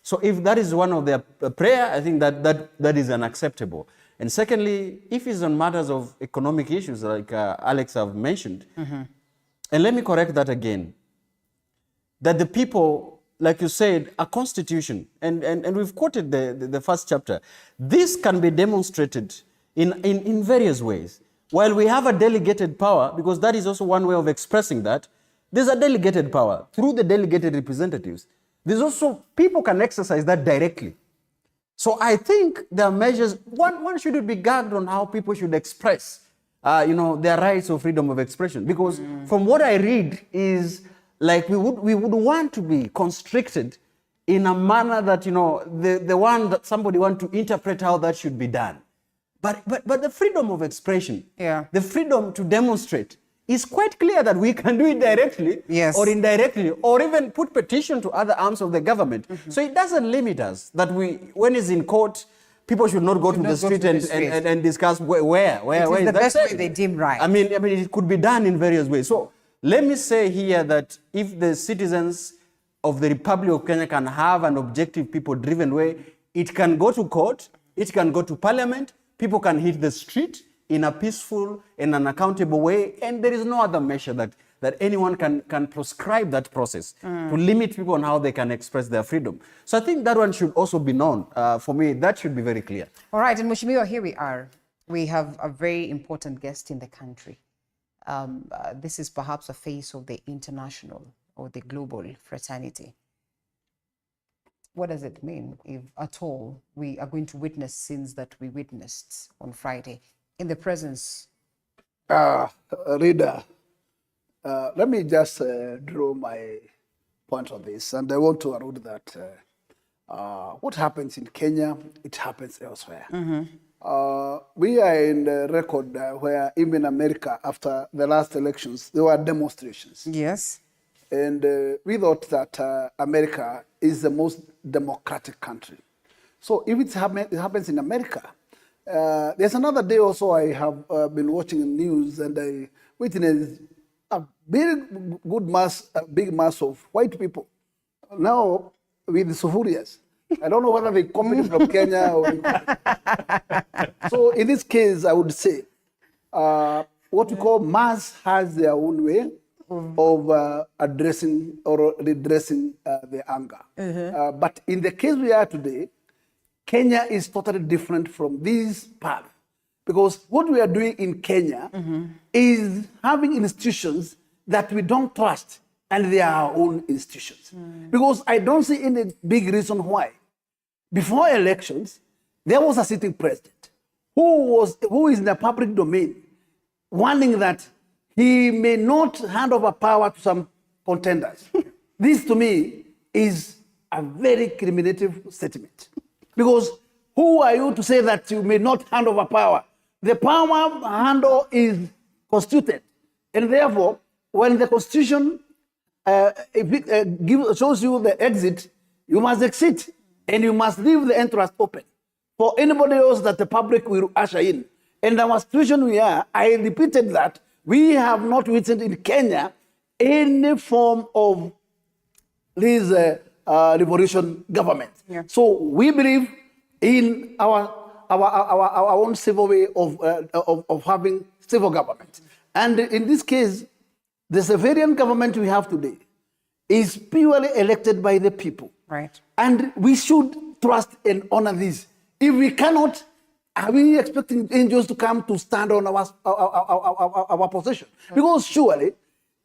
So if that is one of their prayer, I think that is unacceptable. And secondly, if it's on matters of economic issues, like Alex have mentioned, and let me correct that again, that the people, like you said, a constitution, and we've quoted the first chapter, this can be demonstrated in various ways. While we have a delegated power, because that is also one way of expressing that, there's a delegated power through the delegated representatives. There's also, people can exercise that directly. So I think there are measures, one shouldn't be gagged on how people should express, their rights of freedom of expression. Because from what I read is like we would want to be constricted in a manner that, the one that somebody want to interpret how that should be done. But the freedom of expression, the freedom to demonstrate, it's quite clear that we can do it directly or indirectly, or even put petition to other arms of the government. So it doesn't limit us that when it's in court, people should not go to the street and discuss where is the best way they deem right. I mean, it could be done in various ways. So let me say here that if the citizens of the Republic of Kenya can have an objective, people-driven way, it can go to court, it can go to parliament, people can hit the street in a peaceful and an accountable way, and there is no other measure that anyone can prescribe that process to limit people on how they can express their freedom. So I think that one should also be known. For me, that should be very clear. All right, and Mheshimiwa, here we are. We have a very important guest in the country. This is perhaps a face of the international or the global fraternity. What does it mean, if at all, we are going to witness scenes that we witnessed on Friday in the presence? Rida, let me just draw my point on this, and I want to allude that what happens in Kenya, it happens elsewhere. We are in the record where even America, after the last elections, there were demonstrations. Yes. And we thought that America is the most democratic country. So if it happens in America, there's another day also I have been watching the news, and I witnessed a very good mass, a big mass of white people. Now with the Sufurias. I don't know whether they copied from Kenya or... So in this case, I would say what we call mass has their own way of addressing or redressing the anger. But in the case we are today, Kenya is totally different from this path. Because what we are doing in Kenya is having institutions that we don't trust, and they are our own institutions. Because I don't see any big reason why. Before elections, there was a sitting president who is in the public domain, warning that he may not hand over power to some contenders. This, to me, is a very criminative statement. Because who are you to say that you may not hand over power? The power handle is constituted. And therefore, when the Constitution shows you the exit, you must exit. And you must leave the entrance open for anybody else that the public will usher in. And our situation we are, I repeated that, we have not witnessed in Kenya any form of this revolution government. So we believe in our own civil way of having civil government. And in this case, the civilian government we have today is purely elected by the people. Right. And we should trust and honor this. If we cannot, are we expecting angels to come to stand on our position? Because surely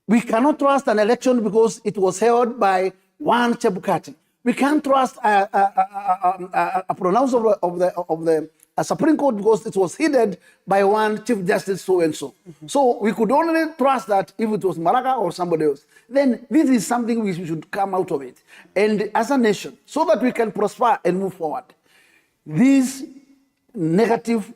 we cannot trust an election because it was held by one Chebukati. We can't trust a pronouncement of the Supreme Court because it was headed by one Chief Justice so-and-so. So we could only trust that if it was Malaga or somebody else. Then this is something we should come out of it. And as a nation, so that we can prosper and move forward, these negative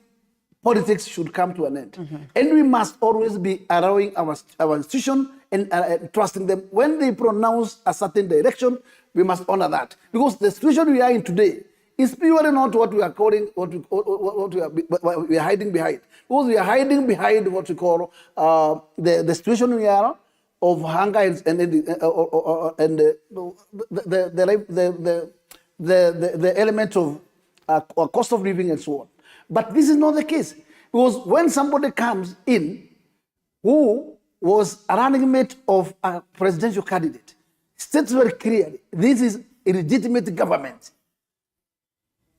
politics should come to an end. And we must always be allowing our institution and trusting them. When they pronounce a certain direction, we must honor that. Because the situation we are in today is purely not what we are calling, what we are hiding behind. Because we are hiding behind what we call the situation we are of hunger and the element of cost of living and so on. But this is not the case. Because when somebody comes in who was a running mate of a presidential candidate, states very clearly, this is a legitimate government.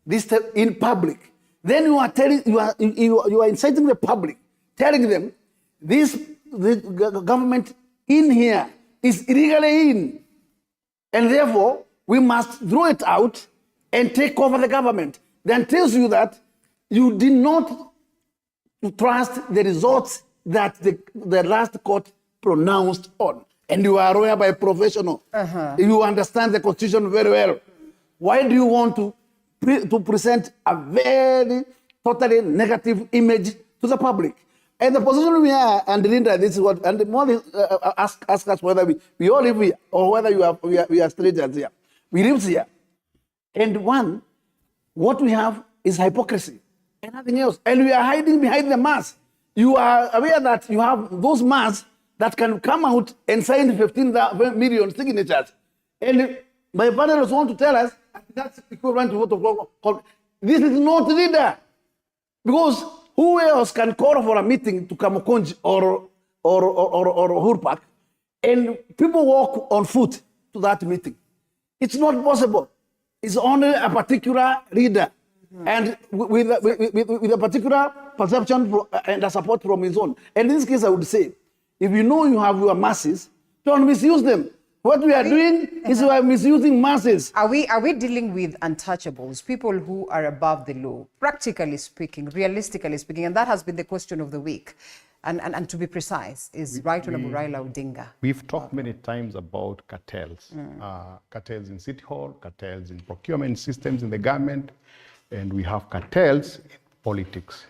This in public. Then you are telling, you are inciting the public, telling them this government in here is illegally in. And therefore, we must throw it out and take over the government. Then tells you that you did not trust the results that the last court pronounced on. And you are aware by professional. You understand the Constitution very well. Why do you want to present a very totally negative image to the public? And the position we are, and Linda, this is what, and the more ask us whether we all live here or whether we are strangers here. We live here. And one, what we have is hypocrisy and nothing else. And we are hiding behind the mass. You are aware that you have those mass that can come out and sign 15 million signatures. And my panelists want to tell us that's equivalent to what this is not leader. Because who else can call for a meeting to Kamukunji or Hurpak and people walk on foot to that meeting? It's not possible. It's only a particular leader and with a particular perception and a support from his own. And in this case, I would say, if you know you have your masses, don't misuse them. What we are doing is we are misusing masses. Are we dealing with untouchables, people who are above the law, practically speaking, realistically speaking? And that has been the question of the week. and to be precise, is Right Honorable Raila Odinga. We've talked many times about cartels. Cartels in City Hall, cartels in procurement systems in the government, and we have cartels in politics.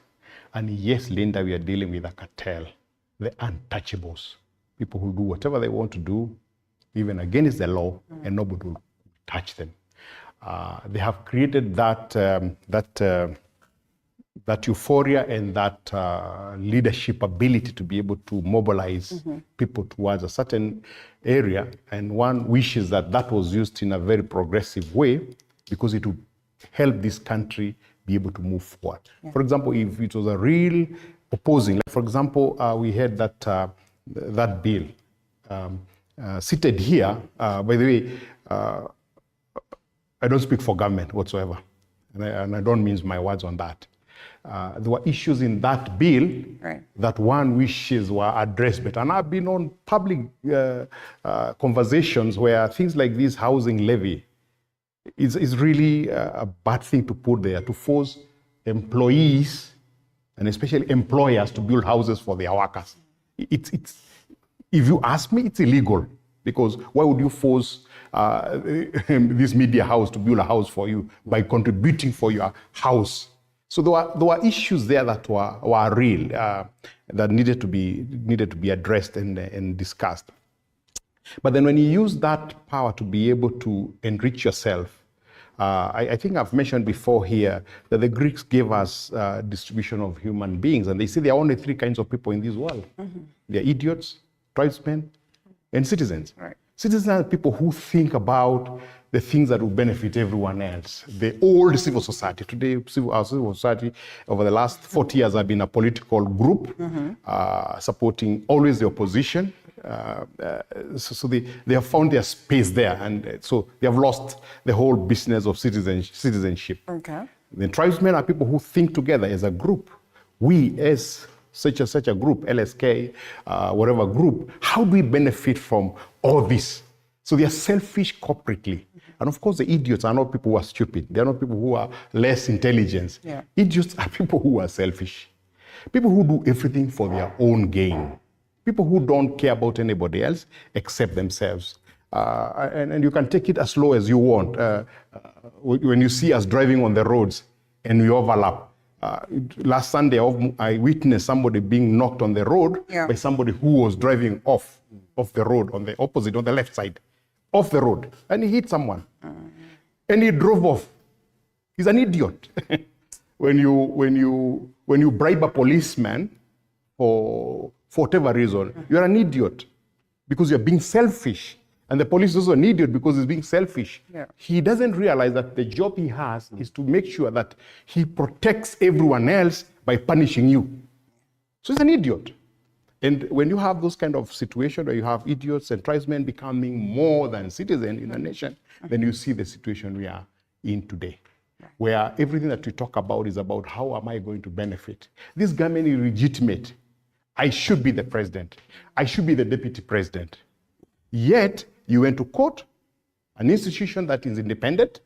And yes, Linda, we are dealing with a cartel, the untouchables, people who do whatever they want to do, even against the law, and nobody will touch them. They have created that euphoria and that leadership ability to be able to mobilize people towards a certain area. And one wishes that that was used in a very progressive way, because it would help this country be able to move forward. For example, if it was a real opposing, like for example, we had that bill seated here. By the way, I don't speak for government whatsoever, and I don't mince my words on that. There were issues in that bill that one wishes were addressed better. And I've been on public conversations where things like this housing levy is really a bad thing to put there, to force employees and especially employers to build houses for their workers. If you ask me, it's illegal, because why would you force this media house to build a house for you by contributing for your house? So there were issues there that were real, that needed to be addressed and discussed. But then when you use that power to be able to enrich yourself, I think I've mentioned before here that the Greeks gave us distribution of human beings, and they say there are only 3 kinds of people in this world. They're idiots, tribesmen, and citizens. Citizens are people who think about the things that will benefit everyone else. The old civil society. Today, our civil society over the last 40 years have been a political group supporting always the opposition. So they have found their space there, and so they have lost the whole business of citizenship. The tribesmen are people who think together as a group. We as such a group, LSK, whatever group, how do we benefit from all this? So they are selfish corporately. And of course, the idiots are not people who are stupid. They are not people who are less intelligent. Idiots are people who are selfish. People who do everything for their own gain. People who don't care about anybody else except themselves. And you can take it as slow as you want. When you see us driving on the roads and we overlap. Last Sunday, I witnessed somebody being knocked on the road by somebody who was driving off the road on the opposite, on the left side, off the road. And he hit someone. And he drove off. He's an idiot. When you bribe a policeman for whatever reason, you're an idiot because you're being selfish. And the police is also an idiot because he's being selfish. He doesn't realize that the job he has is to make sure that he protects everyone else by punishing you. So he's an idiot. And when you have those kind of situations where you have idiots and tribesmen becoming more than citizens in a nation, then you see the situation we are in today, where everything that we talk about is about how am I going to benefit. This government is illegitimate. I should be the president. I should be the deputy president. Yet, you went to court, an institution that is independent,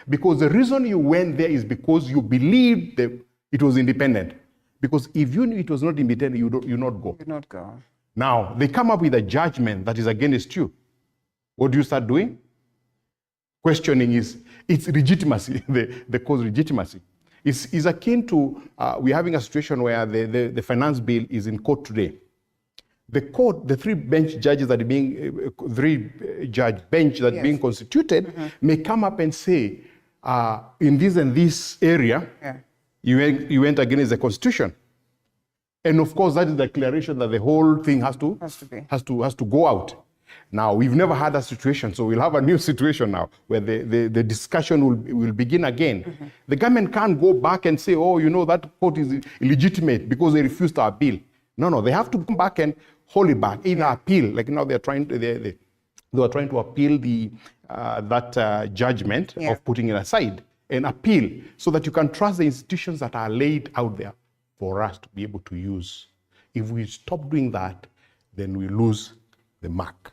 because the reason you went there is because you believed that it was independent. Because if you knew it was not independent, you not go. You not go. Now, they come up with a judgment that is against you. What do you start doing? Questioning its legitimacy, the cause legitimacy. It's akin to, we're having a situation where the finance bill is in court today. The court, the 3-bench judges that are being, 3-judge bench that being constituted may come up and say, in this and this area, you went against the Constitution. And of course, that is the declaration that the whole thing has to go out. Now, we've never had a situation, so we'll have a new situation now where the discussion will begin again. The government can't go back and say, oh, you know, that court is illegitimate because they refused our bill. No, they have to come back and hold it back, either appeal, like now they are trying to appeal that judgment of putting it aside and appeal so that you can trust the institutions that are laid out there for us to be able to use. If we stop doing that, then we lose the mark.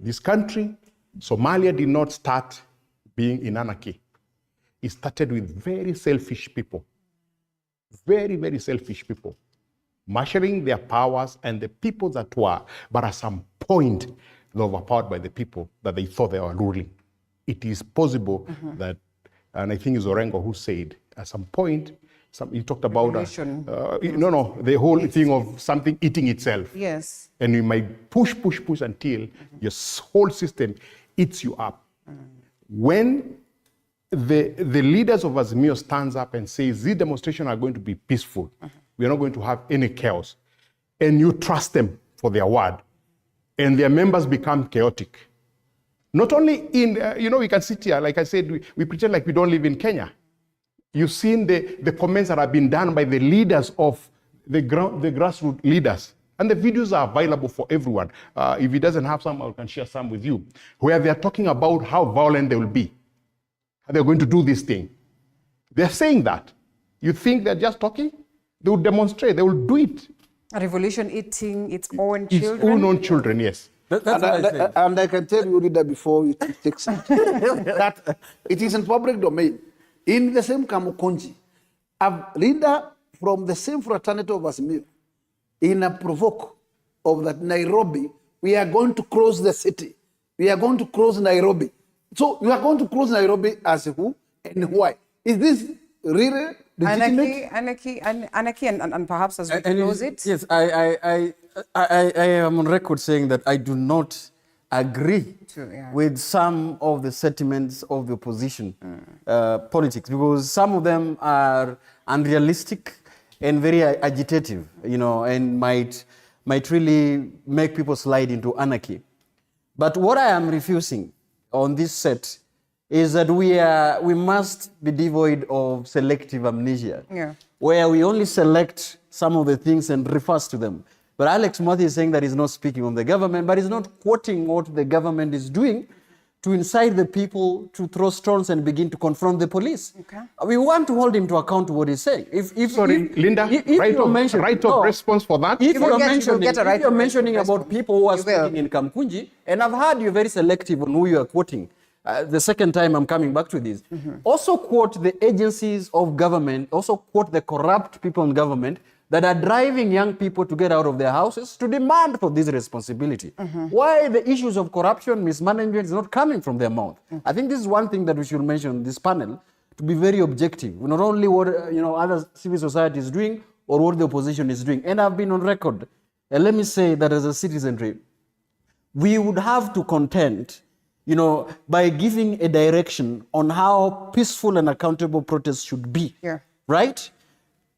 This country, Somalia, did not start being in anarchy. It started with very selfish people. Very, very selfish people. marshalling their powers and the people that were, but at some point, they were overpowered by the people that they thought they were ruling. It is possible that, and I think it's Orengo who said, at some point, he talked about, the whole thing of something eating itself. Yes. And you might push until your whole system eats you up. When the leaders of Azimio stands up and says, these demonstrations are going to be peaceful, we are not going to have any chaos, and you trust them for their word, and their members become chaotic. Not only in, we can sit here, like I said, we pretend like we don't live in Kenya. You've seen the comments that have been done by the leaders of the grassroots leaders. And the videos are available for everyone. If he doesn't have some, I can share some with you, where they are talking about how violent they will be. How they're going to do this thing. They're saying that. You think they're just talking? They will demonstrate, they will do it. A revolution eating its own children? Its own children, yes. And I can tell you, Leader, before it takes it, that it is in public domain. In the same Kamukunji, a leader from the same fraternity of Azimio, in a provoke of that Nairobi, we are going to close the city. We are going to close Nairobi. So you are going to close Nairobi as who and why? Is this really legitimate? Anarchy, and perhaps as we close it? Yes, I am on record saying that I do not agree with some of the sentiments of the opposition politics, because some of them are unrealistic and very agitative, and might really make people slide into anarchy. But what I am refusing on this set is that we must be devoid of selective amnesia, where we only select some of the things and refers to them. But Alex Murthy is saying that he's not speaking on the government, but he's not quoting what the government is doing to incite the people to throw stones and begin to confront the police. We want to hold him to account to what he's saying. Linda, right of response for that. If you're mentioning about people who are speaking in Kamkunji, and I've heard you're very selective on who you are quoting. The second time I'm coming back to this. Also quote the agencies of government, also quote the corrupt people in government that are driving young people to get out of their houses to demand for this responsibility. Why the issues of corruption, mismanagement is not coming from their mouth. I think this is one thing that we should mention in this panel, to be very objective. Not only what other civil society is doing or what the opposition is doing. And I've been on record. And let me say that as a citizenry, we would have to contend by giving a direction on how peaceful and accountable protests should be, right?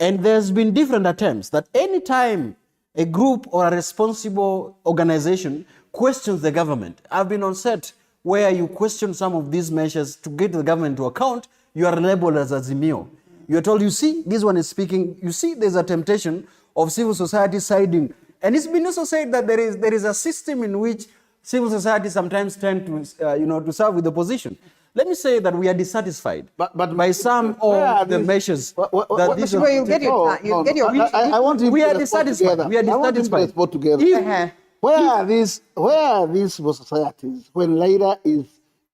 And there's been different attempts that anytime a group or a responsible organization questions the government, I've been on set where you question some of these measures to get the government to account, you are labeled as Azimio. You're told, you see, this one is speaking, you see, there's a temptation of civil society siding. And it's been also said that there is a system in which civil society sometimes tend to, to serve with the opposition. Let me say that we are dissatisfied by some of the measures that these are. We are dissatisfied. We are dissatisfied. Where are these societies when Laila is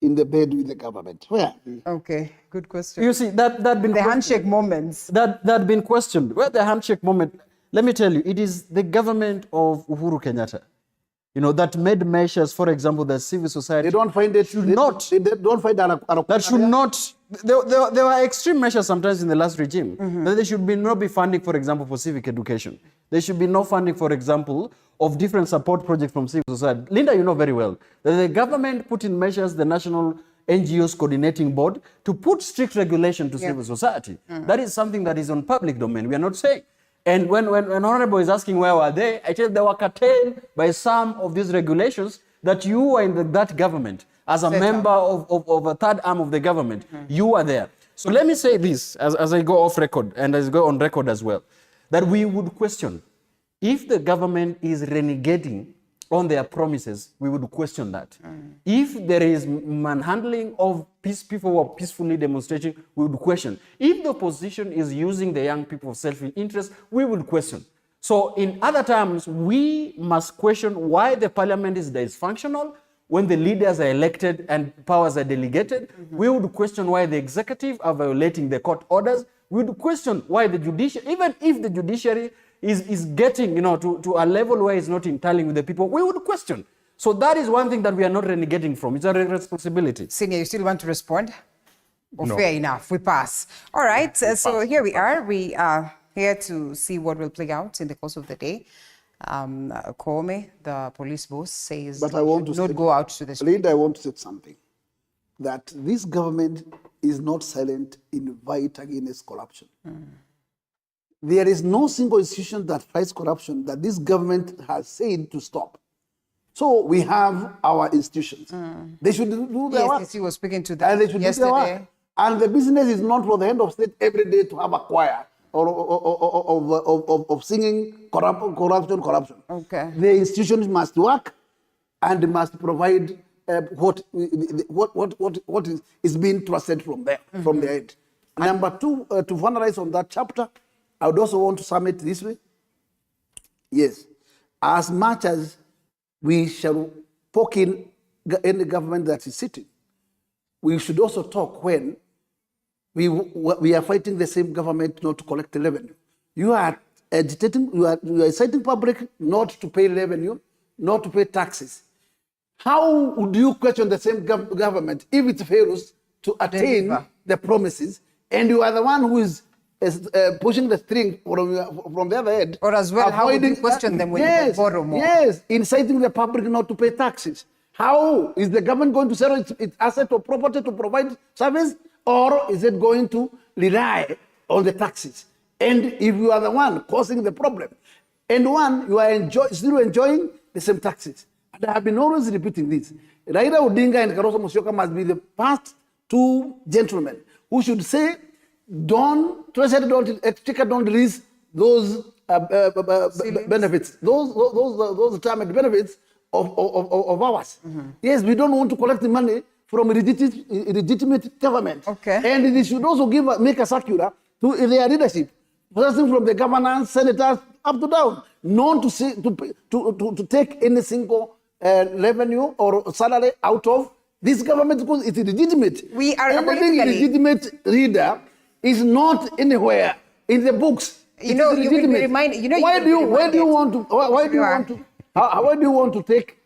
in the bed with the government? Where? Okay, good question. You see, that been the handshake moments. That been questioned. Where the handshake moment? Let me tell you, it is the government of Uhuru Kenyatta. That made measures, for example, that civil society. They don't find it. They don't find that should not. There were extreme measures sometimes in the last regime. That there should not be funding, for example, for civic education. There should be no funding, for example, of different support projects from civil society. Linda, you know very well that the government put in measures the National NGOs Coordinating Board to put strict regulation to civil society. That is something that is on public domain. We are not saying. And when Honorable is asking where were they, I tell you they were curtailed by some of these regulations that you were in that government as a member of a third arm of the government. You are there. So let me say this as I go off record and as I go on record as well, that we would question if the government is renegating on their promises, we would question that. If there is manhandling of people who are peacefully demonstrating, we would question. If the opposition is using the young people for self-interest, we would question. So in other terms, we must question why the parliament is dysfunctional when the leaders are elected and powers are delegated. We would question why the executive are violating the court orders. We would question why the judiciary, even if the judiciary is getting, to a level where it's not interling with the people, we would question. So that is one thing that we are not renegating from. It's a responsibility. Senior, you still want to respond? Or No. fair enough, we pass. All right, so here we are. We are here to see what will play out in the course of the day. Kome, the police boss, says But I want to not go out to the street. Leader, I want to say something. That this government is not silent in the fight against corruption. There is no single institution that fights corruption that this government has said to stop. So we have our institutions. They should do their work. Yes, he was speaking to that And they should do their work. yesterday. And the business is not for the head of state every day to have a choir of singing corruption. Okay. The institutions must work and must provide what is being trusted from there, from the head. Number two, to finalize on that chapter, I would also want to sum it this way. Yes, as much as we shall poke in any government that is sitting, we should also talk when we are fighting the same government not to collect the revenue. You are agitating, you are inciting public not to pay revenue, not to pay taxes. How would you question the same government if it fails to attain the promises, and you are the one who is pushing the string from the other end? Or as well, how would you question them when they borrow more? Yes, inciting the public not to pay taxes. How is the government going to sell its asset or property to provide service, or is it going to rely on the taxes? And if you are the one causing the problem, and you are still enjoying the same taxes. And I have been always repeating this. Raila Odinga and Kalonzo Musyoka must be the first two gentlemen who should say, Treasury don't release those benefits, those retirement benefits of ours. Yes, we don't want to collect the money from illegitimate government. Okay. And they should also make a circular to their leadership, starting from the governors, senators, up to down, not to take any single revenue or salary out of this government because it's illegitimate. We are anything illegitimate, reader, is not anywhere in the books. You know, you will be reminded. You know, why do you want to take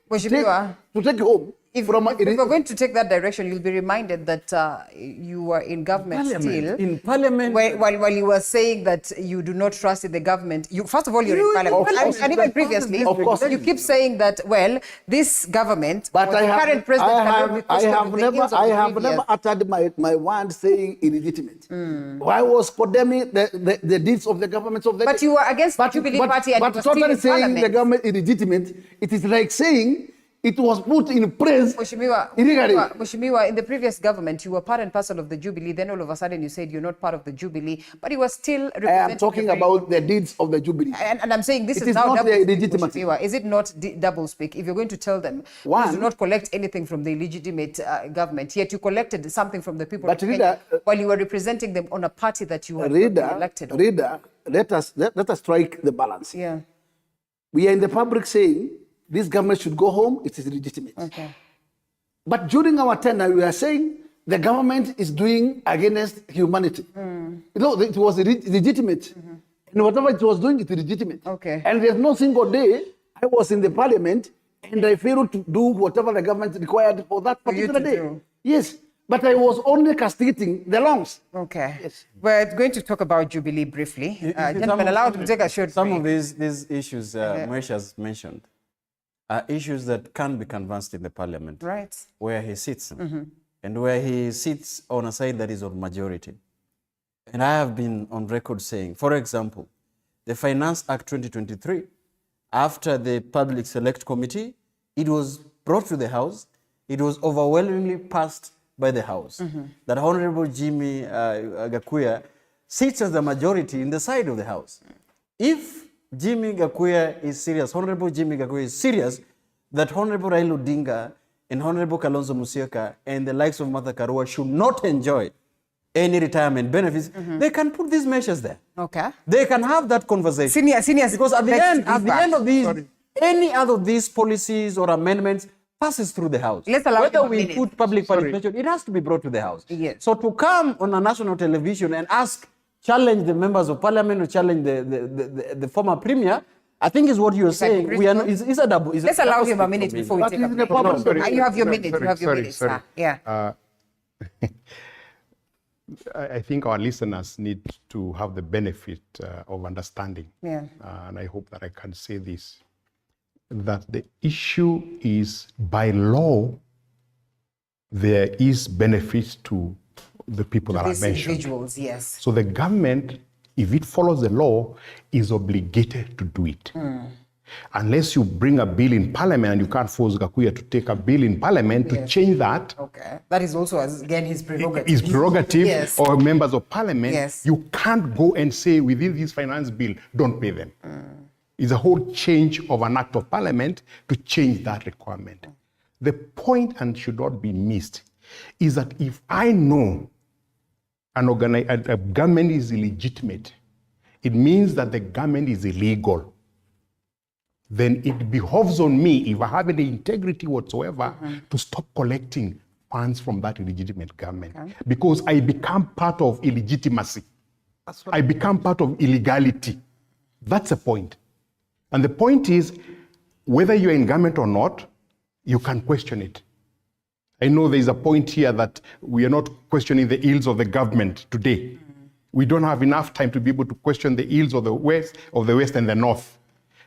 home? If we're going to take that direction, you'll be reminded that you were in government still. In parliament. While you were saying that you do not trust in the government, first of all, you're in parliament. And even previously, you keep saying that, well, this government, but the current president I have never uttered my word saying illegitimate. I was condemning the deeds of the governments of the But you were against the Jubilee Party and but you were still totally in saying parliament. the government illegitimate, it is like saying it was put in place illegally. Mheshimiwa, in the previous government, you were part and parcel of the Jubilee. Then all of a sudden you said you're not part of the Jubilee, but you were still representing. I am talking about the deeds of the Jubilee. And I'm saying this is now double speak. Is it not double speak? If you're going to tell them, you do not collect anything from the illegitimate government, yet you collected something from the people of Kenya, while you were representing them on a party that you had elected. Let us strike the balance. Yeah. We are in the public saying this government should go home, it is legitimate. Okay. But during our tenure, we are saying the government is doing against humanity. You know, it was legitimate. And whatever it was doing, it is legitimate. Okay. And there's no single day I was in the parliament and I failed to do whatever the government required for that particular day. Yes. But I was only castigating the wrongs. Okay. Yes. We're going to talk about Jubilee briefly. Gentlemen, allow to take a short break. Some of these issues Mwesh has mentioned are issues that can be canvassed in the parliament, right, where he sits, and where he sits on a side that is of majority. And I have been on record saying, for example, the Finance Act 2023, after the Public Select Committee, it was brought to the House, it was overwhelmingly passed by the House. That Honorable Jimmy Gakuya sits as the majority in the side of the House. If Jimmy Gakuya is serious, Honorable Jimmy Gakuya is serious that Honorable Raila Odinga and Honorable Kalonzo Musyoka and the likes of Martha Karua should not enjoy any retirement benefits, they can put these measures there. Okay. They can have that conversation. Seniors, because at the end of these, any other of these policies or amendments passes through the House. Let's allow whether we put public participation, it has to be brought to the House. Yes. So to come on a national television and ask challenge the members of parliament, to challenge the former premier, I think is what you're saying. We are. It's a double. Let's allow him a minute before we take a break. You have your minute. You have your minute. Yeah. I think our listeners need to have the benefit of understanding. Yeah. And I hope that I can say this, that the issue is by law, there is benefit to the people that are mentioned. Individuals, yes. So the government, if it follows the law, is obligated to do it. Unless you bring a bill in parliament, and you can't force Gakuya to take a bill in parliament to change that. Okay. That is also, again, his prerogative. His prerogative, yes. Or members of parliament. Yes. You can't go and say within this finance bill, don't pay them. It's a whole change of an act of parliament to change that requirement. The point, and should not be missed, is that if I know a government is illegitimate, it means that the government is illegal. Then it behoves on me, if I have any integrity whatsoever, to stop collecting funds from that illegitimate government. Because I become part of illegitimacy. I become part of illegality. That's the point. And the point is, whether you're in government or not, you can question it. I know there's a point here that we are not questioning the ills of the government today. We don't have enough time to be able to question the ills of the West and the North.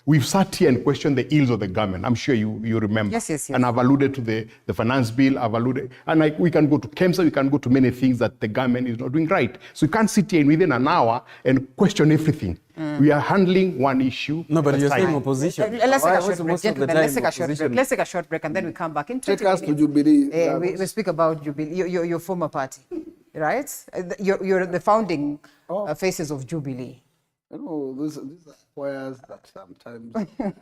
We've sat here and questioned the ills of the government. I'm sure you remember. Yes. And I've alluded to the finance bill. We can go to KEMSA, we can go to many things that the government is not doing right. So you can't sit here within an hour and question everything. We are handling one issue. No, but you're saying opposition. Let's take a short break, gentlemen. Let's take a short break, and then we come back in 20 Take us to Jubilee. We speak about Jubilee, your former party, right? You're the founding faces of Jubilee. This requires that sometimes. After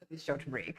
this short break.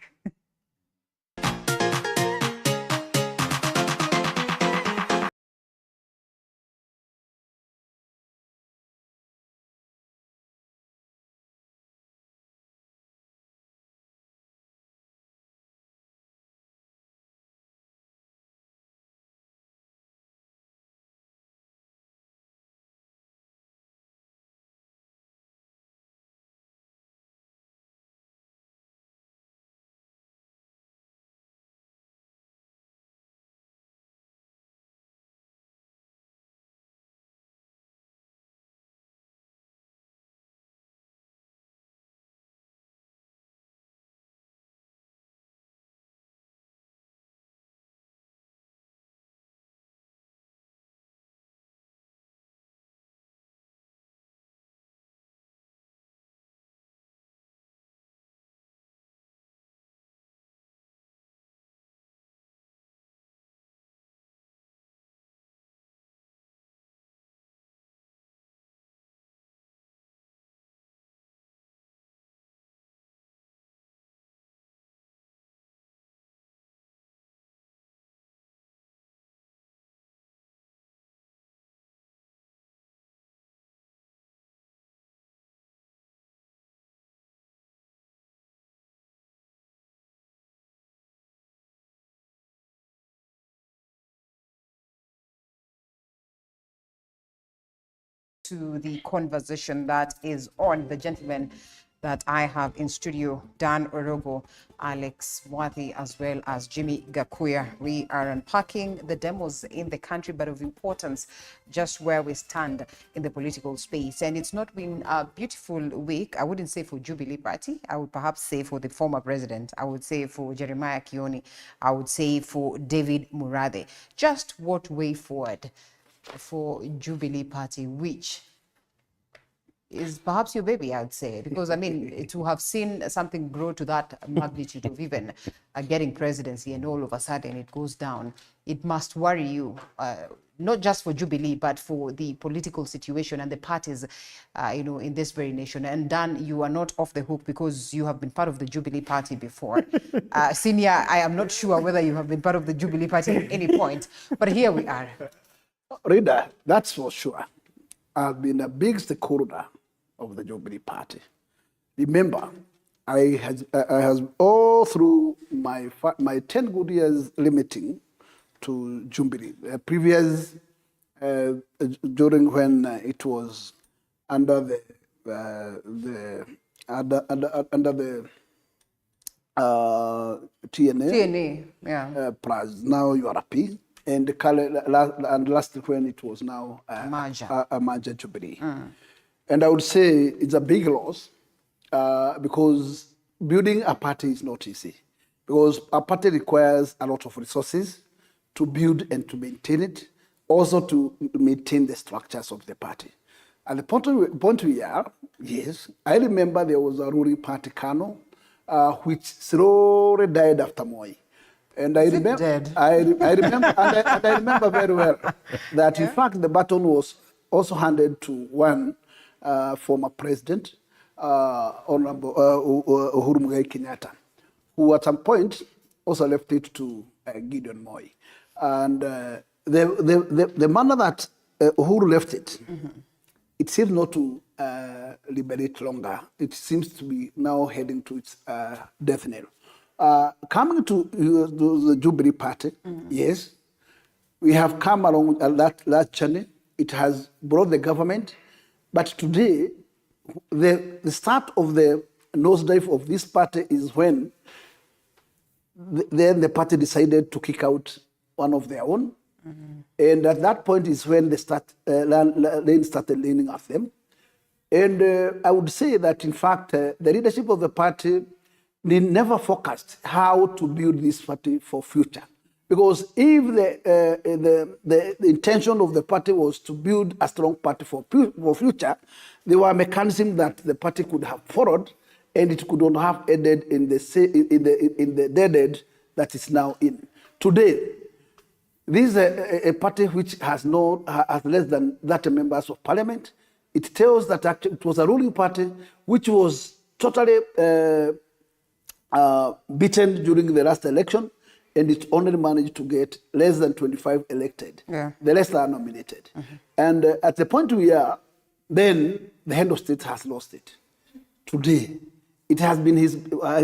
To the conversation that is on, the gentlemen that I have in studio, Dan Orogo, Alex Wathi, as well as Jimmy Gakuya. We are unpacking the demos in the country, but of importance, just where we stand in the political space. And it's not been a beautiful week. I wouldn't say for Jubilee Party. I would perhaps say for the former president. I would say for Jeremiah Kioni. I would say for David Murathe. Just what way forward for Jubilee Party, which is perhaps your baby, I would say, because I mean, to have seen something grow to that magnitude of even getting presidency, and all of a sudden it goes down, it must worry you, not just for Jubilee, but for the political situation and the parties, in this very nation. And Dan, you are not off the hook because you have been part of the Jubilee Party before. Senior, I am not sure whether you have been part of the Jubilee Party at any point, but here we are. Rita, that's for sure. I've been a big stakeholder of the Jubilee Party. Remember, I has all through my 10 good years limiting to Jubilee. The previous during when it was under the TNA, plus now URP, and last when it was now a merger Jubilee. And I would say it's a big loss because building a party is not easy, because a party requires a lot of resources to build and to maintain it, also to maintain the structures of the party. At the point we are, yes, I remember there was a ruling party, Kano, which slowly died after Moi. And I remember, I remember very well that in fact the baton was also handed to one former president, Honorable Uhuru Muigai Kenyatta, who at some point also left it to Gideon Moi. And the manner that Uhuru left it, it seems not to liberate longer. It seems to be now heading to its death knell. Coming to the Jubilee Party, yes, we have come along that journey. It has brought the government, but today, the start of the nosedive of this party is when then the party decided to kick out one of their own. And at that point is when they started leaning at them. And I would say that, in fact, the leadership of the party, they never focused how to build this party for future. Because if the intention of the party was to build a strong party for future, there were mechanisms that the party could have followed, and it could not have ended in the dead end that is now in. Today, this is a party which has less than 30 members of parliament. It tells that actually it was a ruling party which was totally beaten during the last election, and it only managed to get less than 25 elected. The rest are nominated. And at the point we are, then the head of state has lost it. Today, it has been his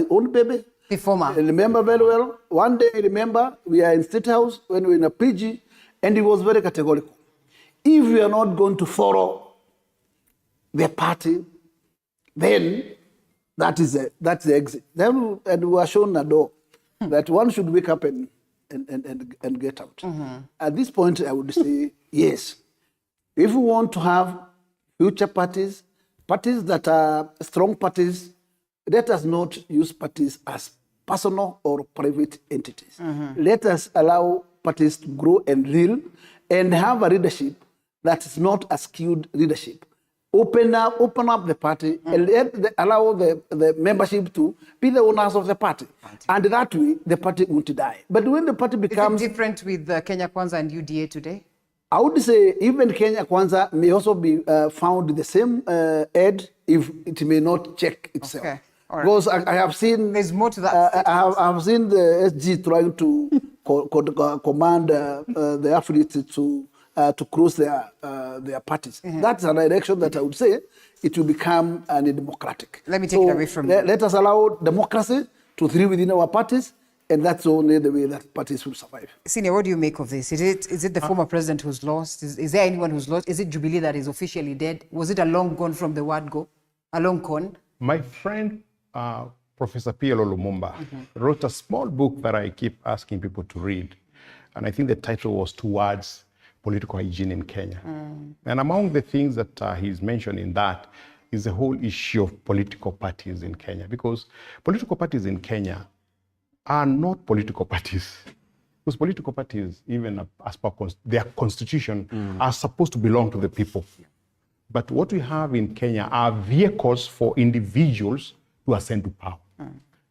own baby. The former. I remember very well. One day, I remember, we are in State House when we were in a PG, and he was very categorical. If we are not going to follow the party, then that's the exit. Then and we were shown a door that one should wake up and get out. At this point, I would say yes. If we want to have future parties that are strong parties, let us not use parties as personal or private entities. Let us allow parties to grow and rule and have a leadership that is not a skewed leadership. Open up the party and allow the membership to be the owners of the party. And that way, the party won't die. But when the party becomes... Is it different with Kenya Kwanza and UDA today? I would say even Kenya Kwanza may also be found the same head if it may not check itself. Okay. Right. Because I have seen... There's more to that. I have seen the SG trying to command the athletes to close their parties. That's a direction that I would say it will become undemocratic. Let me take it away from you. Let us allow democracy to thrive within our parties, and that's only the way that parties will survive. Senior, what do you make of this? Is it the former president who's lost? Is there anyone who's lost? Is it Jubilee that is officially dead? Was it a long gone from the word go? A long con? My friend, Professor P.L. Lumumba, wrote a small book that I keep asking people to read. And I think the title was Towards Political Hygiene in Kenya. And among the things that he's mentioned in that is the whole issue of political parties in Kenya. Because political parties in Kenya are not political parties. Because political parties, even as per their constitution, are supposed to belong to the people. But what we have in Kenya are vehicles for individuals to ascend to power.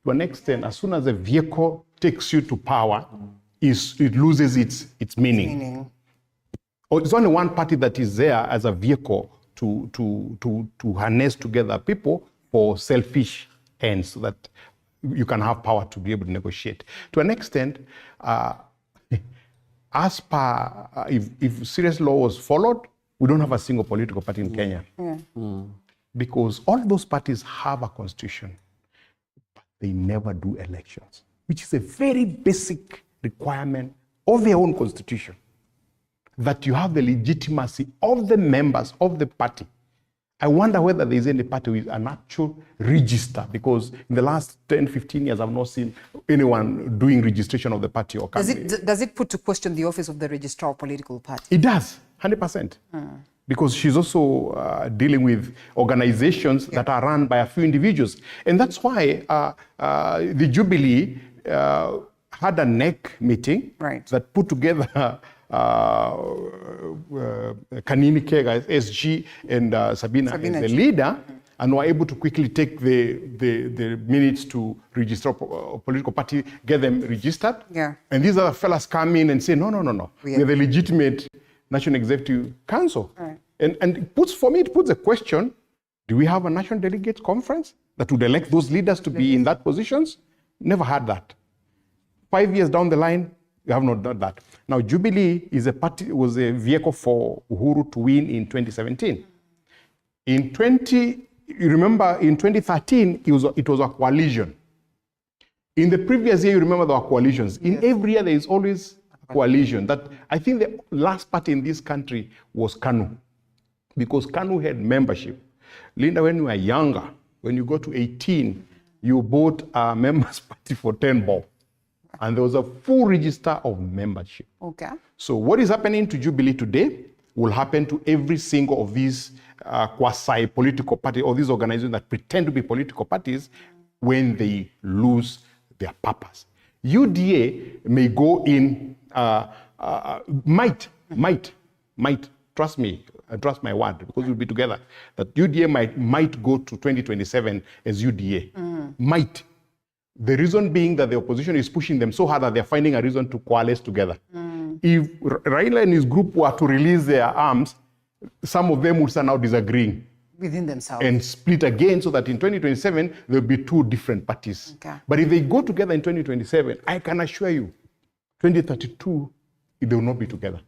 To an extent, as soon as a vehicle takes you to power, it loses its meaning. Or it's only one party that is there as a vehicle to harness together people for selfish ends, so that you can have power to be able to negotiate. To an extent, as per if serious law was followed, we don't have a single political party in Kenya. Because all those parties have a constitution, but they never do elections, which is a very basic requirement of their own constitution. that you have the legitimacy of the members of the party. I wonder whether there is any party with an actual register, because in the last 10, 15 years, I've not seen anyone doing registration of the party or candidate. Does it put to question the office of the registrar of political party? It does, 100%. Because she's also dealing with organizations that are run by a few individuals. And that's why the Jubilee had a NEC meeting that put together Kanini Kega, SG, and Sabina as the leader, and were able to quickly take the minutes to register a political party, get them registered. And these other fellas come in and say, no, we're the legitimate National Executive Council. And it puts a question, do we have a National Delegates Conference that would elect those leaders to be in that positions? Never had that. 5 years down the line, we have not done that. Now, Jubilee was a vehicle for Uhuru to win in 2017. You remember in 2013, it was a coalition. In the previous year, you remember there were coalitions. In every year, there is always a coalition. That I think the last party in this country was KANU, because KANU had membership. Linda, when you were younger, when you got to 18, you bought a members party for 10 bob. And there was a full register of membership. Okay. So what is happening to Jubilee today will happen to every single of these quasi-political parties, or these organizations that pretend to be political parties, when they lose their purpose. UDA may go in, might, trust me, trust my word, because we'll be together, that UDA might go to 2027 as UDA. Might. The reason being that the opposition is pushing them so hard that they're finding a reason to coalesce together. If Raila and his group were to release their arms, some of them would start now disagreeing within themselves and split again, so that in 2027, there'll be two different parties. But if they go together in 2027, I can assure you, 2032, they will not be together.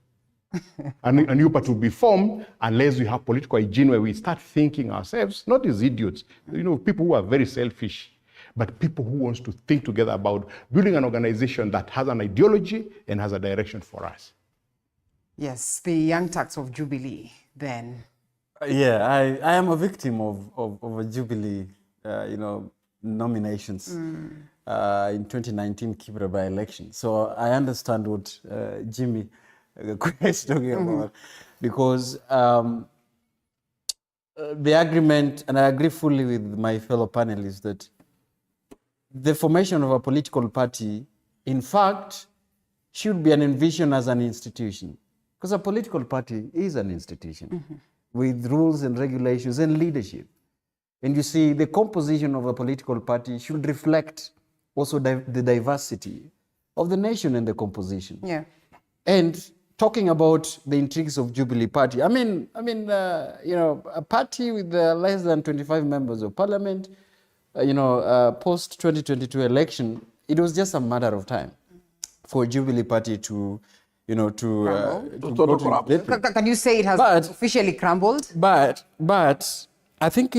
And a new party will be formed unless we have political hygiene where we start thinking ourselves, not as idiots, people who are very selfish, but people who want to think together about building an organization that has an ideology and has a direction for us. Yes, the young turks of Jubilee, then. Yeah, I am a victim of a Jubilee, nominations in 2019 Kibra by-election. So I understand what Jimmy is talking about, because the agreement, and I agree fully with my fellow panelists, that the formation of a political party, in fact, should be envisioned as an institution. Because a political party is an institution with rules and regulations and leadership. And you see, the composition of a political party should reflect also the diversity of the nation and the composition. And talking about the intrigues of Jubilee Party, a party with less than 25 members of parliament, post 2022 election, it was just a matter of time for Jubilee Party to go to. Can you say it has officially crumbled? But I think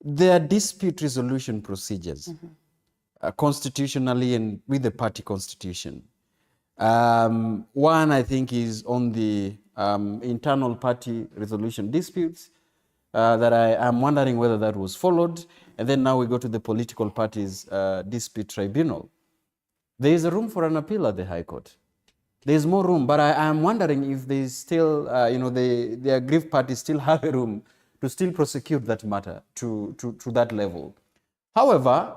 there are dispute resolution procedures constitutionally and with the party constitution. One, I think, is on the internal party resolution disputes that I am wondering whether that was followed. And then now we go to the political parties dispute tribunal. There is a room for an appeal at the High Court. There is more room, but I am wondering if there is still, the aggrieved parties still have a room to still prosecute that matter to that level. However,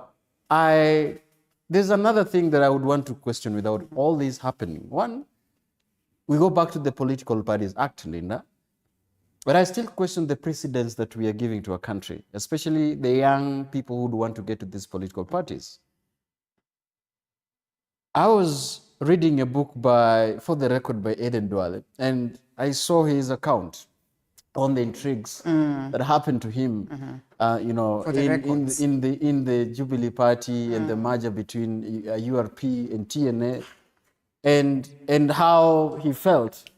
there's another thing that I would want to question without all this happening. One, we go back to the Political Parties Act, Linda, but I still question the precedence that we are giving to our country, especially the young people who want to get to these political parties. I was reading a book for the record by Eden Duale, and I saw his account on the intrigues that happened to him, in the Jubilee Party and the merger between URP and TNA, and how he felt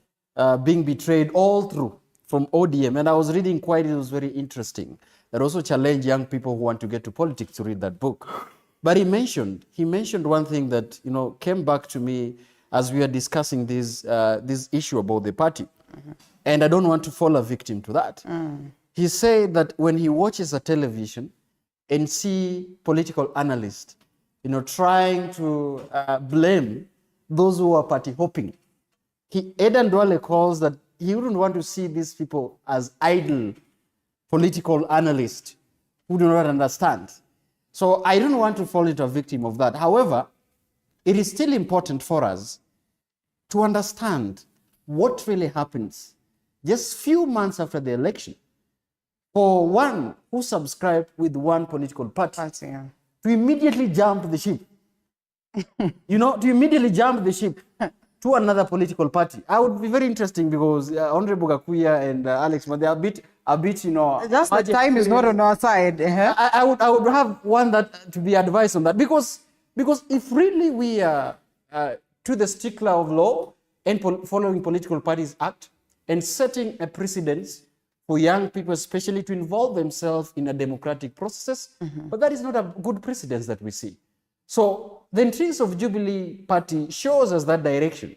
being betrayed all through from ODM. And I was reading it was very interesting. That also challenged young people who want to get to politics to read that book. But he mentioned one thing that came back to me as we are discussing this issue about the party. And I don't want to fall a victim to that. He said that when he watches a television and see political analysts, trying to blame those who are party hopping, Eden Duale calls that he wouldn't want to see these people as idle political analysts who do not understand. So I don't want to fall into a victim of that. However, it is still important for us to understand what really happens just few months after the election for one who subscribed with one political party to immediately jump the ship. To immediately jump the ship to another political party. I would be very interesting because Honorable Gakuya and Alex, they are a bit, just the time is not on our side. I would have one that to be advised on that because if really we are to the stickler of law and following political parties act and setting a precedence for young people, especially to involve themselves in a democratic process, but that is not a good precedence that we see. So the entrance of Jubilee Party shows us that direction,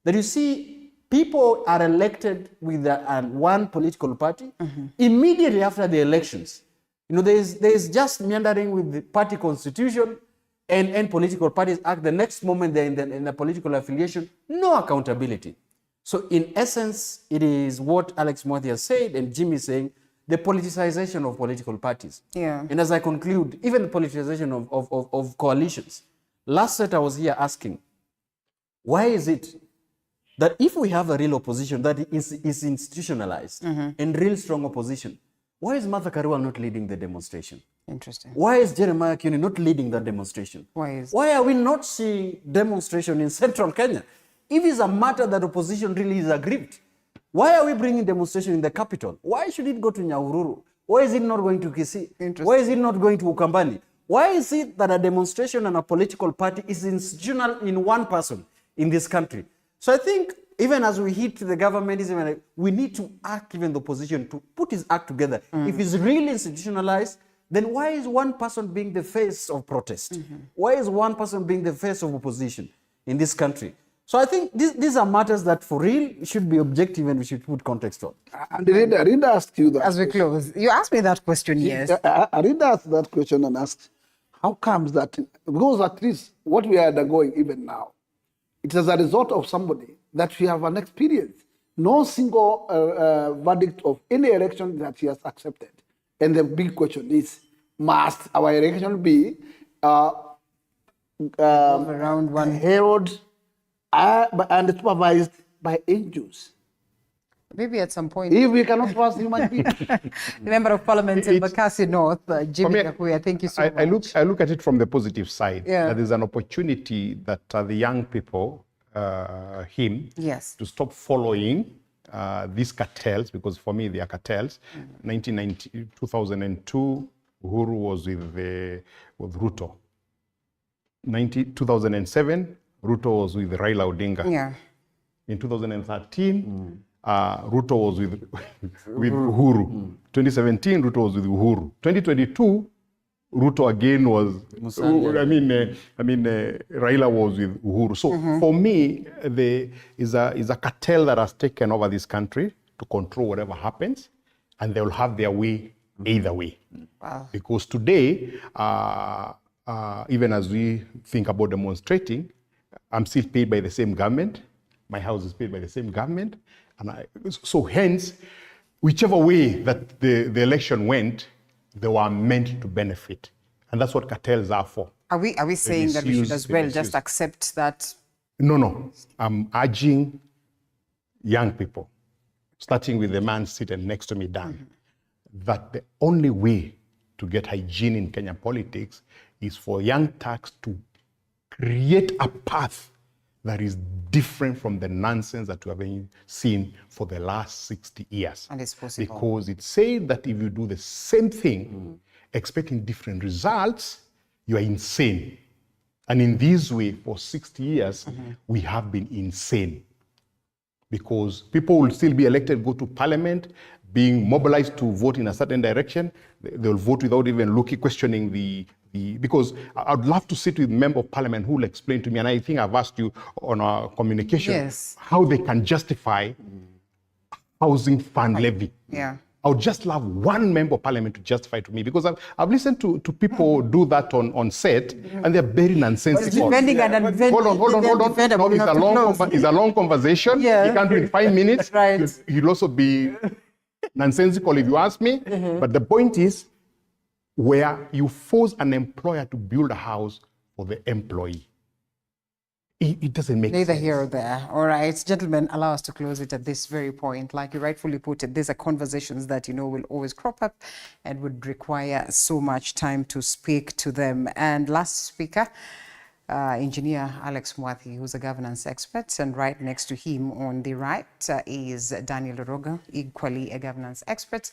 that you see people are elected with one political party immediately after the elections. There is just meandering with the party constitution and political parties act. The next moment they're in the political affiliation, no accountability. So in essence, it is what Alex Mwathi has said and Jimmy saying, the politicization of political parties. And as I conclude, even the politicization of coalitions. Last set I was here asking, why is it that if we have a real opposition that is institutionalized and real strong opposition, why is Martha Karua not leading the demonstration? Interesting. Why is Jeremiah Kioni not leading that demonstration? Why are we not seeing demonstration in central Kenya? If it's a matter that opposition really is aggrieved, why are we bringing demonstration in the capital? Why should it go to Nyahururu? Why is it not going to Kisii? Why is it not going to Ukambani? Why is it that a demonstration and a political party is institutional in one person in this country? So I think even as we hit the government, we need to ask even the opposition to put his act together. If it's really institutionalized, then why is one person being the face of protest? Why is one person being the face of opposition in this country? So I think these are matters that for real should be objective and we should put context on. And Rinda asked you that. As we close, you asked me that question, yes. Rinda asked that question and asked, how comes that? Because at least what we are undergoing even now, it is a result of somebody that we have an experience. No single verdict of any election that he has accepted. And the big question is, must our election be around one herald and supervised by angels? Maybe at some point. If we cannot trust human beings. The Member of Parliament in Bakassi North, Jimmy Gakuya, thank you so much. I look at it from the positive side. That there's an opportunity that the young people, to stop following these cartels, because for me they are cartels. 2002, Uhuru was with Ruto. 2007, Ruto was with Raila Odinga. In 2013, Ruto was with Uhuru. 2017, Ruto was with Uhuru. 2022, Ruto again was, Raila was with Uhuru. So for me, there is a cartel that has taken over this country to control whatever happens, and they will have their way either way. Wow. Because today, even as we think about demonstrating, I'm still paid by the same government. My house is paid by the same government. And so hence, whichever way that the election went, they were meant to benefit. And that's what cartels are for. Are we saying that we should as well just accept that? No. I'm urging young people, starting with the man sitting next to me, Dan, that the only way to get hygiene in Kenyan politics is for young Turks to create a path that is different from the nonsense that we have been seeing for the last 60 years. And it's possible. Because it said that if you do the same thing, expecting different results, you are insane. And in this way, for 60 years, we have been insane. Because people will still be elected, go to parliament, being mobilized to vote in a certain direction. They'll vote without even questioning the because I'd love to sit with member of parliament who will explain to me, and I think I've asked you on our communication, how they can justify housing fund levy. Yeah. I would just love one member of parliament to justify to me, because I've listened to people do that on set, and they're very nonsensical. Hold on. No, it's a long conversation. You can't do it in 5 minutes. He'll also be nonsensical if you ask me. But the point is, where you force an employer to build a house for the employee, it doesn't make sense. Neither here or there. All right, gentlemen, allow us to close it at this very point. Like you rightfully put it, these are conversations that, will always crop up and would require so much time to speak to them. And last speaker, Engineer Alex Mwathi, who's a governance expert, and right next to him on the right is Daniel Oroga, equally a governance expert,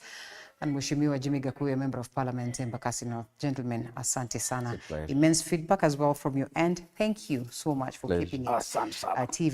and Mheshimiwa Jimmy Gakuyu, a member of parliament in Embakasi North. Gentlemen, asante sana. Immense feedback as well from your end. Thank you so much for keeping it TV.